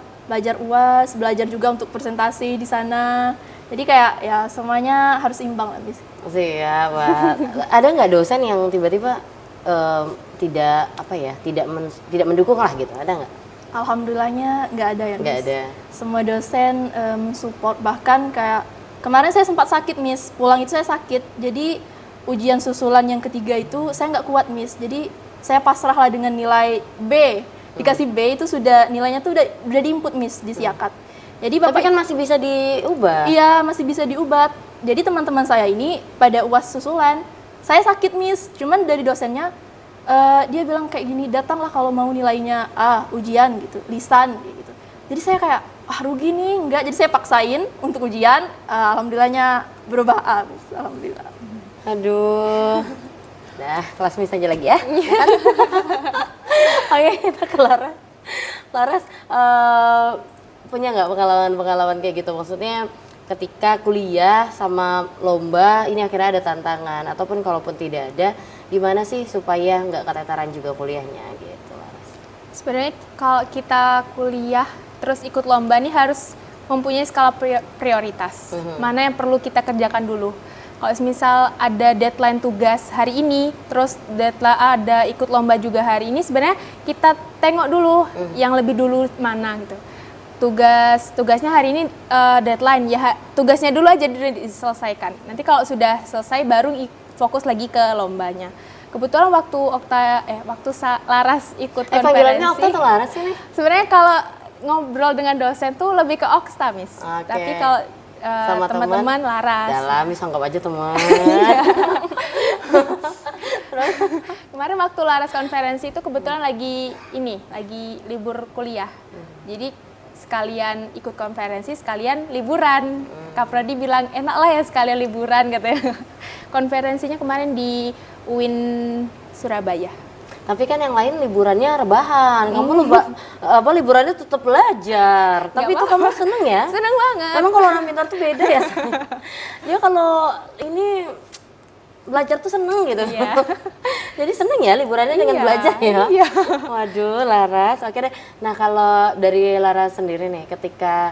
UAS, belajar juga untuk presentasi di sana. Jadi kayak ya semuanya harus imbang lah, Miss. Siap, ada nggak dosen yang tiba-tiba tidak mendukung lah gitu? Ada nggak? Alhamdulillahnya nggak ada ya, Miss. Nggak ada. Semua dosen mensupport, bahkan kayak kemarin saya sempat sakit, Miss. Pulang itu saya sakit. Jadi ujian susulan yang ketiga itu saya nggak kuat, Miss. Jadi saya pasrah lah dengan nilai B. Dikasih B itu sudah nilainya tuh udah diinput, Miss, di Siakat. Jadi Tapi kan masih bisa diubah. Iya, masih bisa diubah. Jadi teman-teman saya ini pada UAS susulan, saya sakit, Miss. Cuman dari dosennya dia bilang kayak gini, datanglah kalau mau nilainya ujian gitu, lisan gitu. Jadi saya kayak rugi nih, enggak. Jadi saya paksain untuk ujian, alhamdulillahnya berubah A, Miss. Alhamdulillah. Aduh. Nah, kelas Miss aja lagi ya. Oke, kita ke Laras. Laras, punya nggak pengalaman kayak gitu? Maksudnya ketika kuliah sama lomba, ini akhirnya ada tantangan. Ataupun kalaupun tidak ada, gimana sih supaya nggak keteteran juga kuliahnya gitu, Laras? Sebenarnya kalau kita kuliah terus ikut lomba nih harus mempunyai skala prioritas. Mana yang perlu kita kerjakan dulu. Kalau misal ada deadline tugas hari ini, terus deadline ada ikut lomba juga hari ini, sebenarnya kita tengok dulu yang lebih dulu mana gitu. Tugasnya hari ini deadline, ya tugasnya dulu aja diselesaikan. Nanti kalau sudah selesai baru fokus lagi ke lombanya. Kebetulan waktu Laras ikut konferensi. Panggilannya Okta atau Laras ini? Sebenarnya kalau ngobrol dengan dosen tuh lebih ke Okta, Miss. Okay. Tapi kalau sama teman-teman Laras. Dalam, Miss, anggap aja teman. Kemarin waktu Laras konferensi itu kebetulan lagi libur kuliah. Jadi sekalian ikut konferensi, sekalian liburan. Kak Prodi bilang enak lah ya sekalian liburan katanya. Konferensinya kemarin di UIN Surabaya. Tapi kan yang lain liburannya rebahan, kamu liburannya tetap belajar. Tapi itu kamu seneng ya? Seneng banget. Memang kalau orang pintar tuh beda ya. Dia kalau ini belajar tuh seneng gitu. Iya. Jadi seneng ya liburannya dengan belajar ya. Iya. Waduh, Laras. Oke deh. Nah, kalau dari Laras sendiri nih, ketika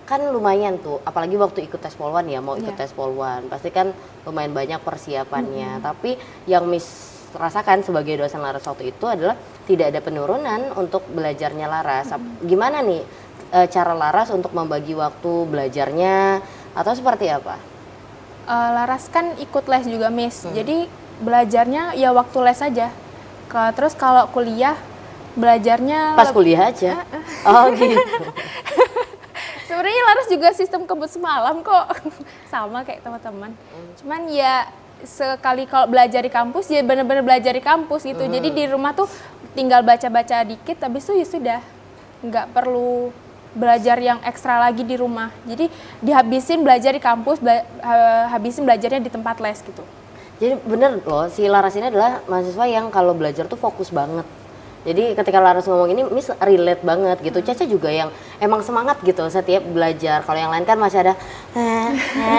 kan lumayan tuh, apalagi waktu ikut tes polwan ya, mau ikut tes polwan, pasti kan lumayan banyak persiapannya. Tapi yang Miss rasakan sebagai dosen Laras waktu itu adalah tidak ada penurunan untuk belajarnya Laras. Gimana nih cara Laras untuk membagi waktu belajarnya atau seperti apa? Laras kan ikut les juga, Miss. Jadi belajarnya ya waktu les aja. Terus kalau kuliah belajarnya pas kuliah aja. Oh gitu. Sebenarnya Laras juga sistem kebut semalam kok. Sama kayak teman-teman. Cuman ya sekali kalau belajar di kampus ya benar-benar belajar di kampus gitu. Jadi di rumah tuh tinggal baca-baca dikit habis itu ya sudah. Nggak perlu belajar yang ekstra lagi di rumah. Jadi dihabisin belajar di kampus, habisin belajarnya di tempat les gitu. Jadi bener loh, si Laras ini adalah mahasiswa yang kalau belajar tuh fokus banget. Jadi ketika Laras ngomong ini, Miss relate banget gitu. Caca juga yang emang semangat gitu setiap belajar. Kalau yang lain kan masih ada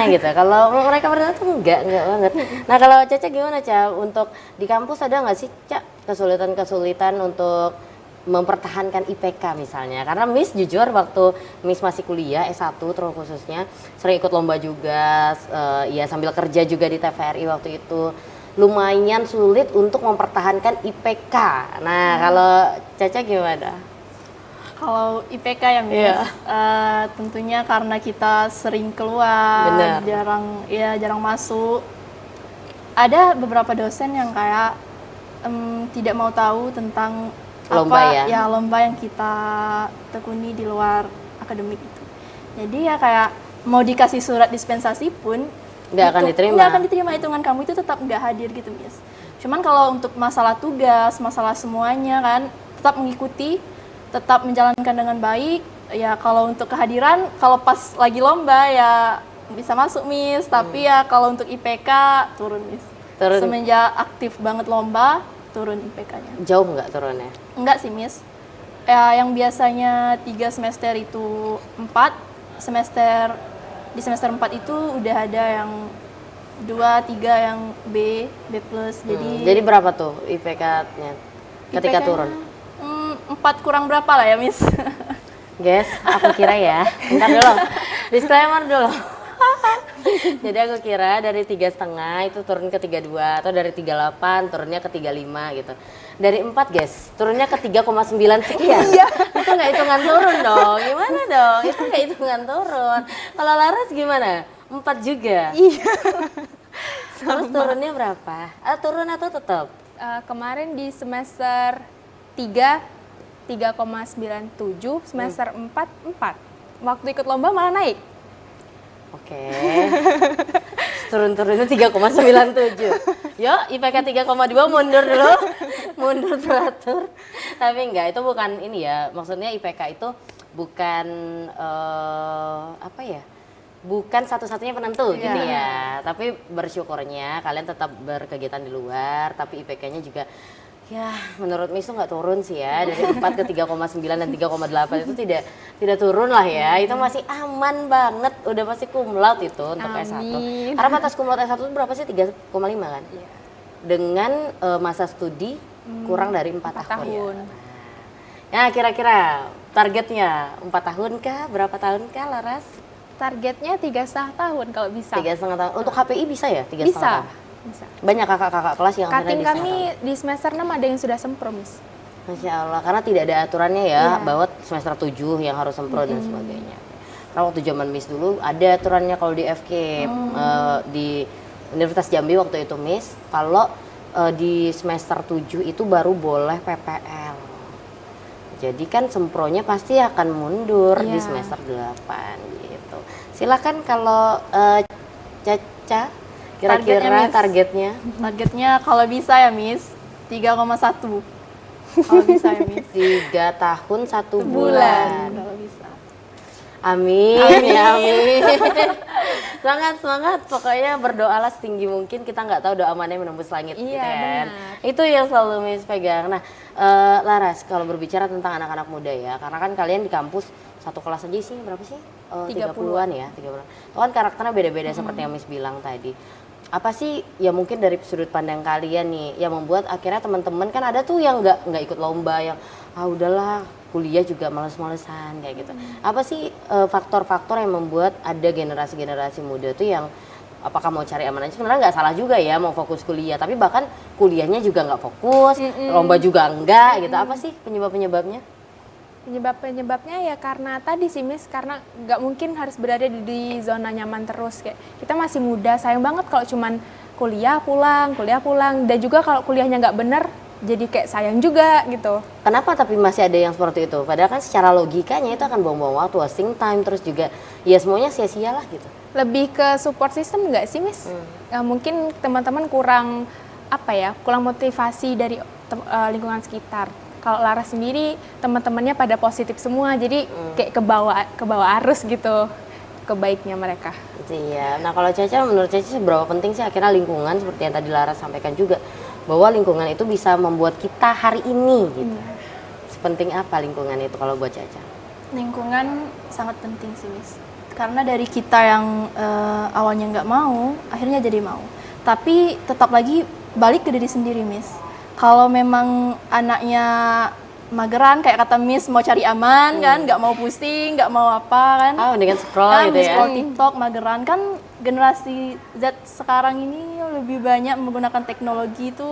gitu. Kalau mereka berdua tuh enggak banget. Nah kalau Caca gimana Ca? Untuk di kampus ada nggak sih Ca kesulitan-kesulitan untuk mempertahankan IPK misalnya? Karena Miss jujur waktu Miss masih kuliah S1 terus khususnya sering ikut lomba juga, ya sambil kerja juga di TVRI waktu itu. Lumayan sulit untuk mempertahankan IPK. Nah, kalau Caca gimana? Kalau IPK yang tentunya karena kita sering keluar, Bener. jarang masuk. Ada beberapa dosen yang kayak tidak mau tahu tentang Lomba lomba yang kita tekuni di luar akademik itu. Jadi ya kayak mau dikasih surat dispensasi pun Nggak akan diterima. Nggak akan diterima, hitungan kamu itu tetap nggak hadir gitu, Miss. Cuman kalau untuk masalah tugas, masalah semuanya kan tetap mengikuti, tetap menjalankan dengan baik. Ya kalau untuk kehadiran, kalau pas lagi lomba ya bisa masuk, Miss. Tapi ya kalau untuk IPK turun, Miss. Turun. Semenjak aktif banget lomba, turun IPK-nya. Jauh nggak turunnya? Enggak sih, Miss. Ya, yang biasanya 3 semester itu 4 semester, di semester 4 itu udah ada yang 2, 3 yang B plus. Jadi berapa tuh IPK-nya ketika IPK-nya, turun? 4 kurang berapa lah ya, Miss. Guys, aku kira ya. Bentar dulu. Disclaimer dulu. Jadi aku kira dari 3,5 itu turun ke 32 atau dari 38 turunnya ke 35 gitu. Dari 4 guys, turunnya ke 3,9 sekian. Itu nggak hitungan turun dong. Gimana dong? Itu nggak hitungan turun. Kalau Laras gimana? 4 juga. Iya. Terus turunnya berapa? Turun atau tetap? Kemarin di semester 3 3,97, semester 4 4. Waktu ikut lomba malah naik. Oke. Turun-turunnya 3,97. Yo, IPK 3,2 mundur dulu. Mundur teratur. Tapi enggak, itu bukan ini ya. Maksudnya IPK itu bukan apa ya? Bukan satu-satunya penentu gitu ya. Tapi bersyukurnya kalian tetap berkegiatan di luar, tapi IPK-nya juga ya menurut Miss tuh nggak turun sih ya, dari 4 ke 3,9 dan 3,8 itu tidak turun lah ya, itu masih aman banget, udah pasti cum laude itu untuk S1. Karena batas cum laude S1 itu berapa sih? 3,5 kan? Iya. Dengan masa studi kurang dari 4 tahun. Ya kira-kira targetnya 4 tahun kah? Berapa tahun kah Laras? Targetnya 3,5 tahun kalau bisa. 3,5 tahun. Untuk HPI bisa ya? 3,5 Bisa. tahun? Bisa. Banyak kakak-kakak kelas yang Cutting akhirnya kami di semester 6 ada yang sudah sempro, Miss. Masya Allah, karena tidak ada aturannya ya, bahwa semester 7 yang harus sempro dan sebagainya. Karena waktu zaman Miss dulu ada aturannya kalau di FK, di Universitas Jambi waktu itu Miss, kalau di semester 7 itu baru boleh PPL. Jadi kan sempronya pasti akan mundur di semester 8 gitu. Silakan kalau Caca, kira-kira targetnya? Targetnya kalau bisa ya, Miss, 3,1. Kalau bisa ya, Miss. 3 tahun 1 bulan. Kalau bisa. Amin. Ya amin. Semangat. Pokoknya berdoalah setinggi mungkin, kita nggak tahu doa mana yang menembus langit gitu kan. Itu yang selalu Miss pegang. Nah, Laras, kalau berbicara tentang anak-anak muda ya, karena kan kalian di kampus satu kelas aja sih berapa sih? 30-an ya, 30-an. Itu kan karakternya beda-beda seperti yang Miss bilang tadi. Apa sih ya mungkin dari sudut pandang kalian nih yang membuat akhirnya teman-teman kan ada tuh yang nggak ikut lomba, yang udahlah kuliah juga males-malesan kayak gitu. Apa sih faktor-faktor yang membuat ada generasi-generasi muda tuh yang apakah mau cari aman aja, sebenarnya nggak salah juga ya mau fokus kuliah, tapi bahkan kuliahnya juga nggak fokus, lomba juga enggak gitu. Apa sih penyebabnya? Penyebabnya ya karena tadi sih Miss, karena nggak mungkin harus berada di zona nyaman terus. Kayak kita masih muda, sayang banget kalau cuman kuliah pulang, dan juga kalau kuliahnya nggak bener jadi kayak sayang juga gitu. Kenapa tapi masih ada yang seperti itu? Padahal kan secara logikanya itu akan buang-buang waktu, wasting time, terus juga ya semuanya sia-sia lah gitu. Lebih ke support system nggak sih, Miss? Mungkin teman-teman kurang kurang motivasi dari lingkungan sekitar. Kalau Laras sendiri teman-temannya pada positif semua, jadi kayak ke bawah arus gitu kebaiknya mereka. Iya. Nah kalau Caca, menurut Caca seberapa penting sih akhirnya lingkungan seperti yang tadi Laras sampaikan juga, bahwa lingkungan itu bisa membuat kita hari ini gitu. Sepenting apa lingkungan itu kalau buat Caca? Lingkungan sangat penting sih, Miss. Karena dari kita yang awalnya nggak mau, akhirnya jadi mau. Tapi tetap lagi balik ke diri sendiri, Miss. Kalau memang anaknya mageran, kayak kata Miss, mau cari aman kan, nggak mau pusing, nggak mau apa kan. Dengan scroll gitu ya. Scroll TikTok, mageran kan. Generasi Z sekarang ini lebih banyak menggunakan teknologi itu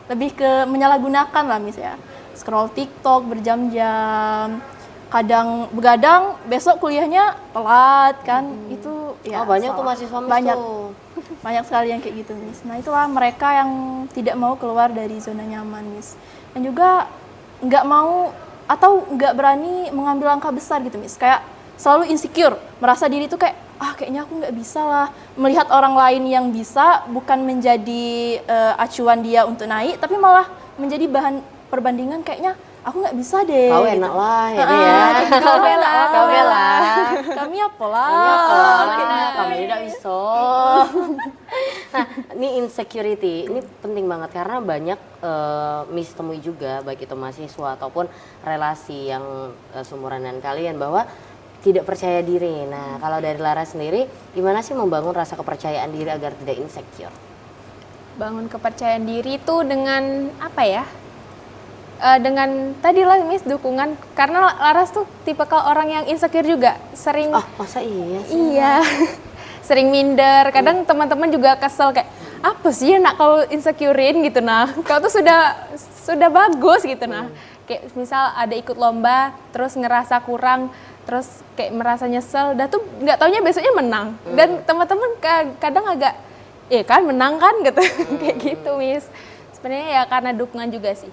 lebih ke menyalahgunakan lah, Miss ya. Scroll TikTok berjam-jam, kadang begadang, besok kuliahnya telat kan. Itu ya banyak salah. tuh mahasiswa banyak tuh. banyak sekali yang kayak gitu, Miss. Nah itulah mereka yang tidak mau keluar dari zona nyaman, Miss. Dan juga nggak mau atau nggak berani mengambil langkah besar gitu, Miss. Kayak selalu insecure, merasa diri tuh kayak kayaknya aku nggak bisa lah. Melihat orang lain yang bisa bukan menjadi acuan dia untuk naik, tapi malah menjadi bahan perbandingan, kayaknya aku nggak bisa deh. Kau gitu. enak lah ya ya. Kau bela, Kau bela. Kami apa lah? Kami tidak bisa. Nah, ini insecurity, ini penting banget karena banyak Miss temui juga, baik itu mahasiswa ataupun relasi yang seumuran dengan kalian, bahwa tidak percaya diri. Nah, kalau dari Lara sendiri, gimana sih membangun rasa kepercayaan diri agar tidak insecure? Bangun kepercayaan diri itu dengan dengan tadi lah, Miss, dukungan. Karena Laras tuh tipikal orang yang insecure juga, sering Masa iya sih? Iya. Sering minder. Kadang teman-teman juga kesel kayak, apa sih nak kau insecurein gitu nah. Kau tuh sudah bagus gitu nah. Kayak misal ada ikut lomba terus ngerasa kurang, terus kayak merasa nyesel, dah tuh nggak taunya besoknya menang. Dan teman-teman kadang agak kan menang kan gitu. Kayak gitu, Miss. Sebenarnya ya karena dukungan juga sih.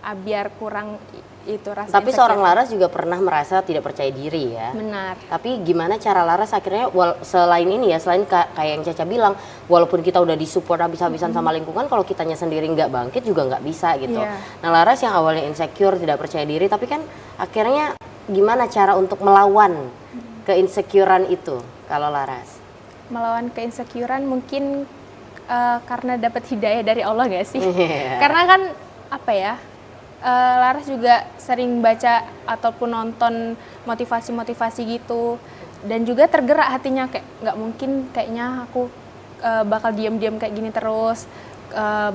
Biar kurang itu rasa. Tapi seorang Laras juga pernah merasa tidak percaya diri ya. Benar. Tapi gimana cara Laras akhirnya selain ini ya, selain kayak yang Caca bilang, walaupun kita udah disupport habis-habisan sama lingkungan, kalau kitanya sendiri nggak bangkit juga nggak bisa gitu. Yeah. Nah Laras yang awalnya insecure, tidak percaya diri, tapi kan akhirnya gimana cara untuk melawan keinsecurean itu kalau Laras? Melawan keinsecurean mungkin karena dapat hidayah dari Allah gak sih? Yeah. Karena kan Laras juga sering baca ataupun nonton motivasi-motivasi gitu, dan juga tergerak hatinya, kayak nggak mungkin kayaknya aku bakal diam-diam kayak gini terus,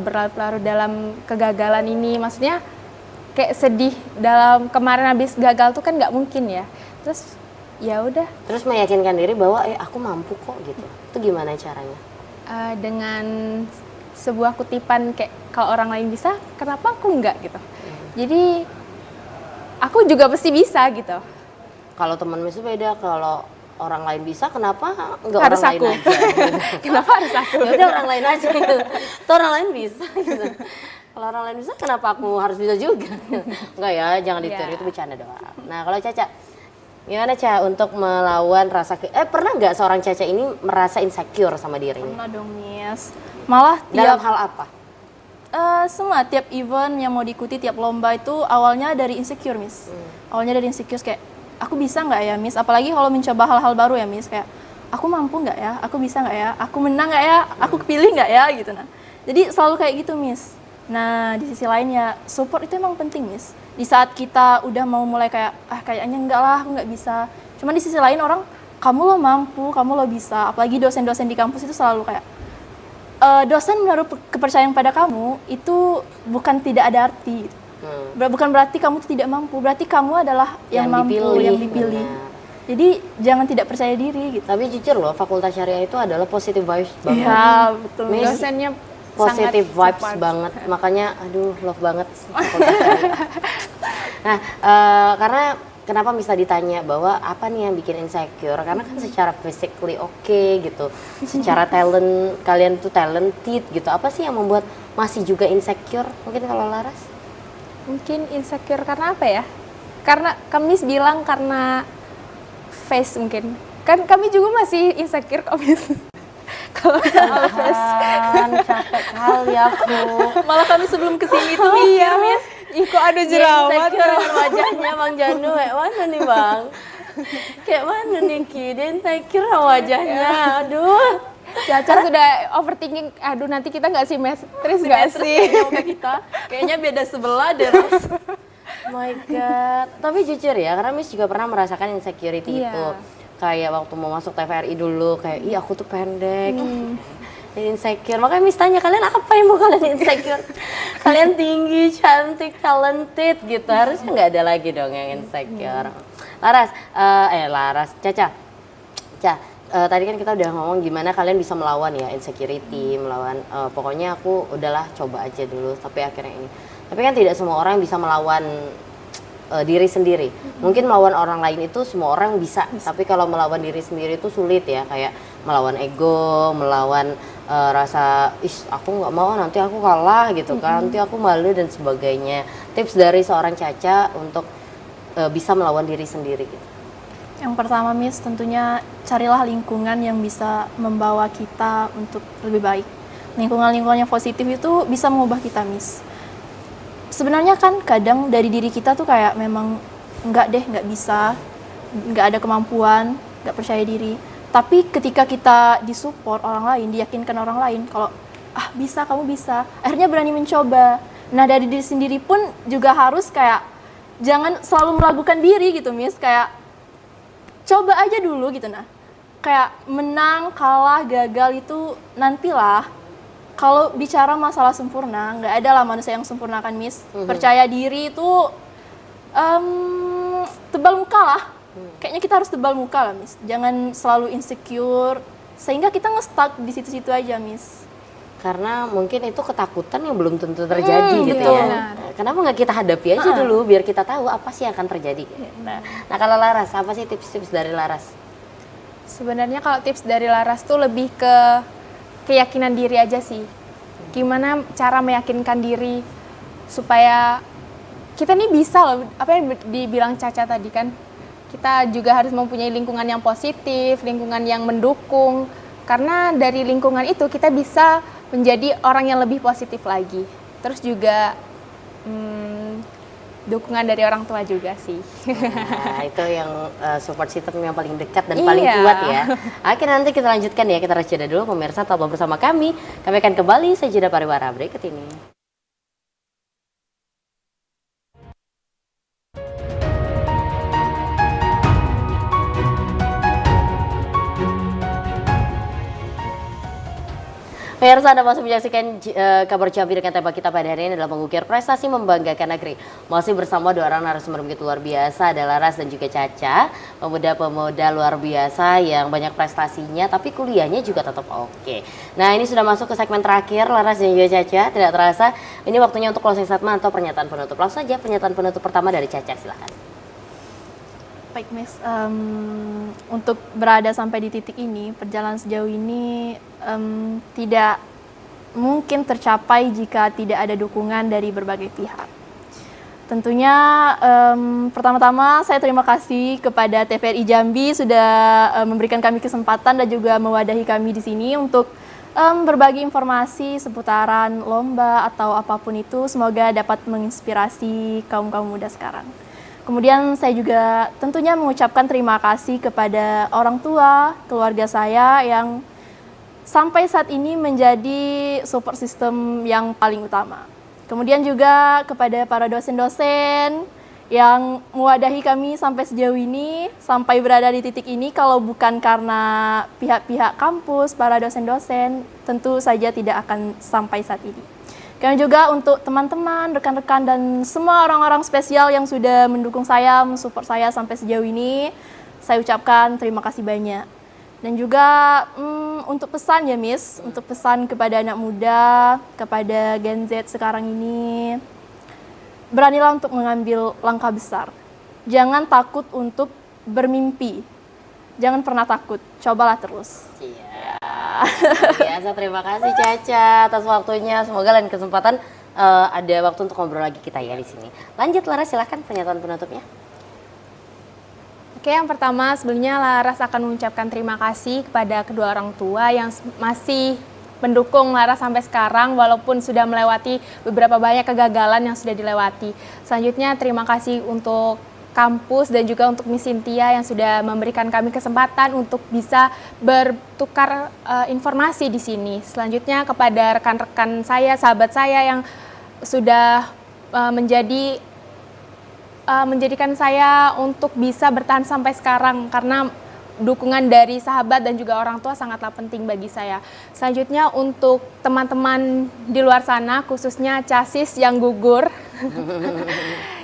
berlarut-larut dalam kegagalan ini. Maksudnya kayak sedih dalam kemarin habis gagal tuh kan nggak mungkin ya. Terus ya udah. Terus meyakinkan diri bahwa aku mampu kok gitu. Itu gimana caranya? Dengan sebuah kutipan kayak, kalau orang lain bisa, kenapa aku enggak gitu. Jadi aku juga pasti bisa gitu. Kalau teman Miss beda, kalau orang lain bisa, kenapa enggak Harus orang aku. lain aja? Gitu. Kenapa harus aku? Ya udah orang lain aja gitu. Tuh orang lain bisa gitu. Kalau orang lain bisa, kenapa aku harus bisa juga? Enggak ya, jangan ditiru, itu bercanda doang. Nah kalau Caca, gimana Caca untuk melawan rasa pernah nggak seorang Caca ini merasa insecure sama dirinya? Pernah dong, Miss. Malah Dalam hal apa? semua tiap event yang mau diikuti, tiap lomba itu awalnya dari insecure, Miss. Awalnya dari insecure kayak, aku bisa nggak ya, Miss? Apalagi kalau mencoba hal-hal baru ya, Miss. Kayak, aku mampu nggak ya? Aku bisa nggak ya? Aku menang nggak ya? Aku kepilih nggak ya? Gitu nah. Jadi selalu kayak gitu, Miss. Nah di sisi lain ya, support itu emang penting, Miss. Di saat kita udah mau mulai kayak, kayaknya enggak lah, aku nggak bisa. Cuman di sisi lain orang, kamu lo mampu, kamu lo bisa. Apalagi dosen-dosen di kampus itu selalu kayak, dosen menaruh kepercayaan pada kamu itu bukan tidak ada arti. Bukan berarti kamu tidak mampu, berarti kamu adalah yang mampu, yang dipilih. Benar. Jadi jangan tidak percaya diri gitu. Tapi jujur loh, Fakultas Syariah itu adalah positive vibes banget. Iya, betul. Miss, Dosennya positive sangat vibes support. banget, makanya aduh love banget Fakultas Syariah. Nah, karena kenapa bisa ditanya bahwa apa nih yang bikin insecure? Karena kan secara physically oke gitu, secara talent kalian tuh talented gitu. Apa sih yang membuat masih juga insecure? Mungkin kalau Laras? Mungkin insecure karena apa ya? Karena kami bilang karena face mungkin. Kan kami juga masih insecure kok Miss. Kalau soal face. Capek kali aku. Malah kami sebelum kesini tuh Iya Miss. Ih kok ada jerawat Insecure dengan wajahnya Bang Janu, kayak mana nih Bang? Kayak mana nih Ki? Dia insecure sama wajahnya, aduh. Caca sudah overthinking, aduh nanti kita nggak simetris nggak sih? kayaknya muka kita. Kayaknya beda sebelah deh, Ros. My God. Tapi jujur ya, karena Miss juga pernah merasakan insecurity Iya. itu. Kayak waktu mau masuk TVRI dulu, kayak ih aku tuh pendek. Jadi insecure. Makanya Miss tanya, kalian apa yang mau kalian insecure? Kalian tinggi, cantik, talented gitu. Harusnya nggak ada lagi dong yang insecure. Laras, Caca. Tadi kan kita udah ngomong gimana kalian bisa melawan ya insecurity, melawan pokoknya aku udahlah coba aja dulu tapi akhirnya ini. Tapi kan tidak semua orang bisa melawan diri sendiri. Mungkin melawan orang lain itu semua orang bisa, tapi kalau melawan diri sendiri itu sulit ya, kayak melawan ego, melawan rasa aku nggak mau nanti aku kalah gitu kan, nanti aku malu dan sebagainya. Tips dari seorang Caca untuk bisa melawan diri sendiri gitu. Yang pertama, Miss, tentunya carilah lingkungan yang bisa membawa kita untuk lebih baik. Lingkungan-lingkungan yang positif itu bisa mengubah kita, Miss. Sebenarnya kan kadang dari diri kita tuh kayak memang nggak bisa, nggak ada kemampuan, nggak percaya diri. Tapi ketika kita disupport orang lain, diyakinkan orang lain kalau bisa, kamu bisa, akhirnya berani mencoba. Nah dari diri sendiri pun juga harus kayak jangan selalu meragukan diri gitu, Miss, kayak coba aja dulu gitu. Nah kayak menang, kalah, gagal itu nantilah. Kalau bicara masalah sempurna, nggak ada lah manusia yang sempurna kan, Miss. Percaya diri itu tebal muka lah. Kayaknya kita harus tebal muka lah, Miss. Jangan selalu insecure, sehingga kita nge-stuck di situ-situ aja, Miss. Karena mungkin itu ketakutan yang belum tentu terjadi gitu betul, ya. benar. Kenapa nggak kita hadapi aja dulu biar kita tahu apa sih yang akan terjadi. Nah kalau Laras, apa sih tips-tips dari Laras? Sebenarnya kalau tips dari Laras tuh lebih ke keyakinan diri aja sih. Gimana cara meyakinkan diri supaya kita nih bisa loh, apa yang dibilang Caca tadi kan, kita juga harus mempunyai lingkungan yang positif, lingkungan yang mendukung, karena dari lingkungan itu kita bisa menjadi orang yang lebih positif lagi. Terus juga dukungan dari orang tua juga sih. Nah itu yang support system yang paling dekat dan Iya. paling kuat ya. Oke, nanti kita lanjutkan ya, kita harus jeda dulu pemirsa, tetap bersama kami akan kembali sejenak pariwara berikut ini. Pemirsa, Anda masih menyaksikan kabar Jambi dengan tema kita pada hari ini adalah mengukir prestasi membanggakan negeri. Masih bersama dua orang narasumber begitu luar biasa, ada Laras dan juga Caca, pemuda-pemuda luar biasa yang banyak prestasinya tapi kuliahnya juga tetap oke. Nah ini sudah masuk ke segmen terakhir, Laras dan juga Caca. Tidak terasa ini waktunya untuk closing statement atau pernyataan penutup. Langsung saja pernyataan penutup pertama dari Caca, silakan. Baik, Miss. Untuk berada sampai di titik ini, perjalanan sejauh ini tidak mungkin tercapai jika tidak ada dukungan dari berbagai pihak. Tentunya pertama-tama saya terima kasih kepada TVRI Jambi sudah memberikan kami kesempatan dan juga mewadahi kami di sini untuk berbagi informasi seputaran lomba atau apapun itu. Semoga dapat menginspirasi kaum-kaum muda sekarang. Kemudian saya juga tentunya mengucapkan terima kasih kepada orang tua, keluarga saya yang sampai saat ini menjadi support system yang paling utama. Kemudian juga kepada para dosen-dosen yang mewadahi kami sampai sejauh ini, sampai berada di titik ini. Kalau bukan karena pihak-pihak kampus, para dosen-dosen, tentu saja tidak akan sampai saat ini. Kemudian juga untuk teman-teman, rekan-rekan, dan semua orang-orang spesial yang sudah mendukung saya, mensupport saya sampai sejauh ini, saya ucapkan terima kasih banyak. Dan juga untuk pesan ya, Miss, untuk pesan kepada anak muda, kepada Gen Z sekarang ini, beranilah untuk mengambil langkah besar. jangan takut untuk bermimpi. Jangan pernah takut, cobalah terus. Iya. Biasa, terima kasih Caca atas waktunya. Semoga lain kesempatan ada waktu untuk ngobrol lagi kita ya di sini. Lanjut Laras, silahkan pernyataan penutupnya. Oke, yang pertama sebelumnya Laras akan mengucapkan terima kasih kepada kedua orang tua yang masih mendukung Laras sampai sekarang walaupun sudah melewati beberapa banyak kegagalan yang sudah dilewati. Selanjutnya terima kasih untuk kampus dan juga untuk Miss Cynthia yang sudah memberikan kami kesempatan untuk bisa bertukar informasi di sini. Selanjutnya kepada rekan-rekan saya, sahabat saya yang sudah menjadikan saya untuk bisa bertahan sampai sekarang karena dukungan dari sahabat dan juga orang tua sangatlah penting bagi saya. Selanjutnya untuk teman-teman di luar sana khususnya CASIS yang gugur,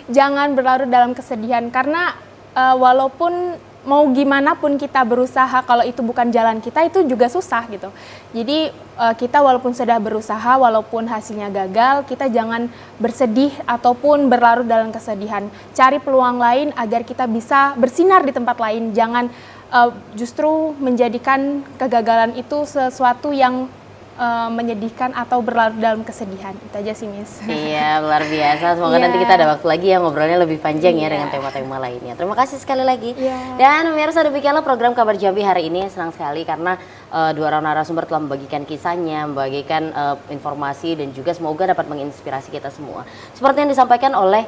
jangan berlarut dalam kesedihan karena walaupun mau gimana pun kita berusaha kalau itu bukan jalan kita itu juga susah gitu. Jadi kita walaupun sudah berusaha walaupun hasilnya gagal kita jangan bersedih ataupun berlarut dalam kesedihan. Cari peluang lain agar kita bisa bersinar di tempat lain. Jangan justru menjadikan kegagalan itu sesuatu yang menyedihkan atau berlarut dalam kesedihan. Itu aja sih, Miss. Iya, luar biasa. Semoga nanti kita ada waktu lagi ya ngobrolnya lebih panjang ya dengan tema-tema lainnya. Terima kasih sekali lagi. Dan pemirsa, demikianlah program Kabar Jambi hari ini. Senang sekali karena dua orang narasumber telah membagikan kisahnya, membagikan informasi dan juga semoga dapat menginspirasi kita semua. Seperti yang disampaikan oleh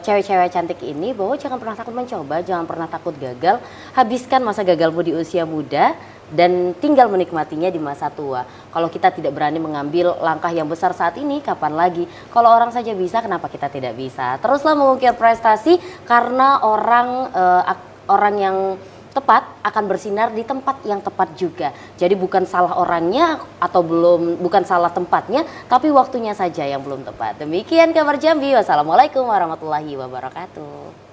cewek-cewek cantik ini bahwa jangan pernah takut mencoba, jangan pernah takut gagal. Habiskan masa gagalmu di usia muda dan tinggal menikmatinya di masa tua. Kalau kita tidak berani mengambil langkah yang besar saat ini, kapan lagi? Kalau orang saja bisa, kenapa kita tidak bisa? Teruslah mengukir prestasi karena orang yang tepat akan bersinar di tempat yang tepat juga. Jadi bukan salah orangnya atau bukan salah tempatnya, tapi waktunya saja yang belum tepat. Demikian Kabar Jambi. Wassalamualaikum warahmatullahi wabarakatuh.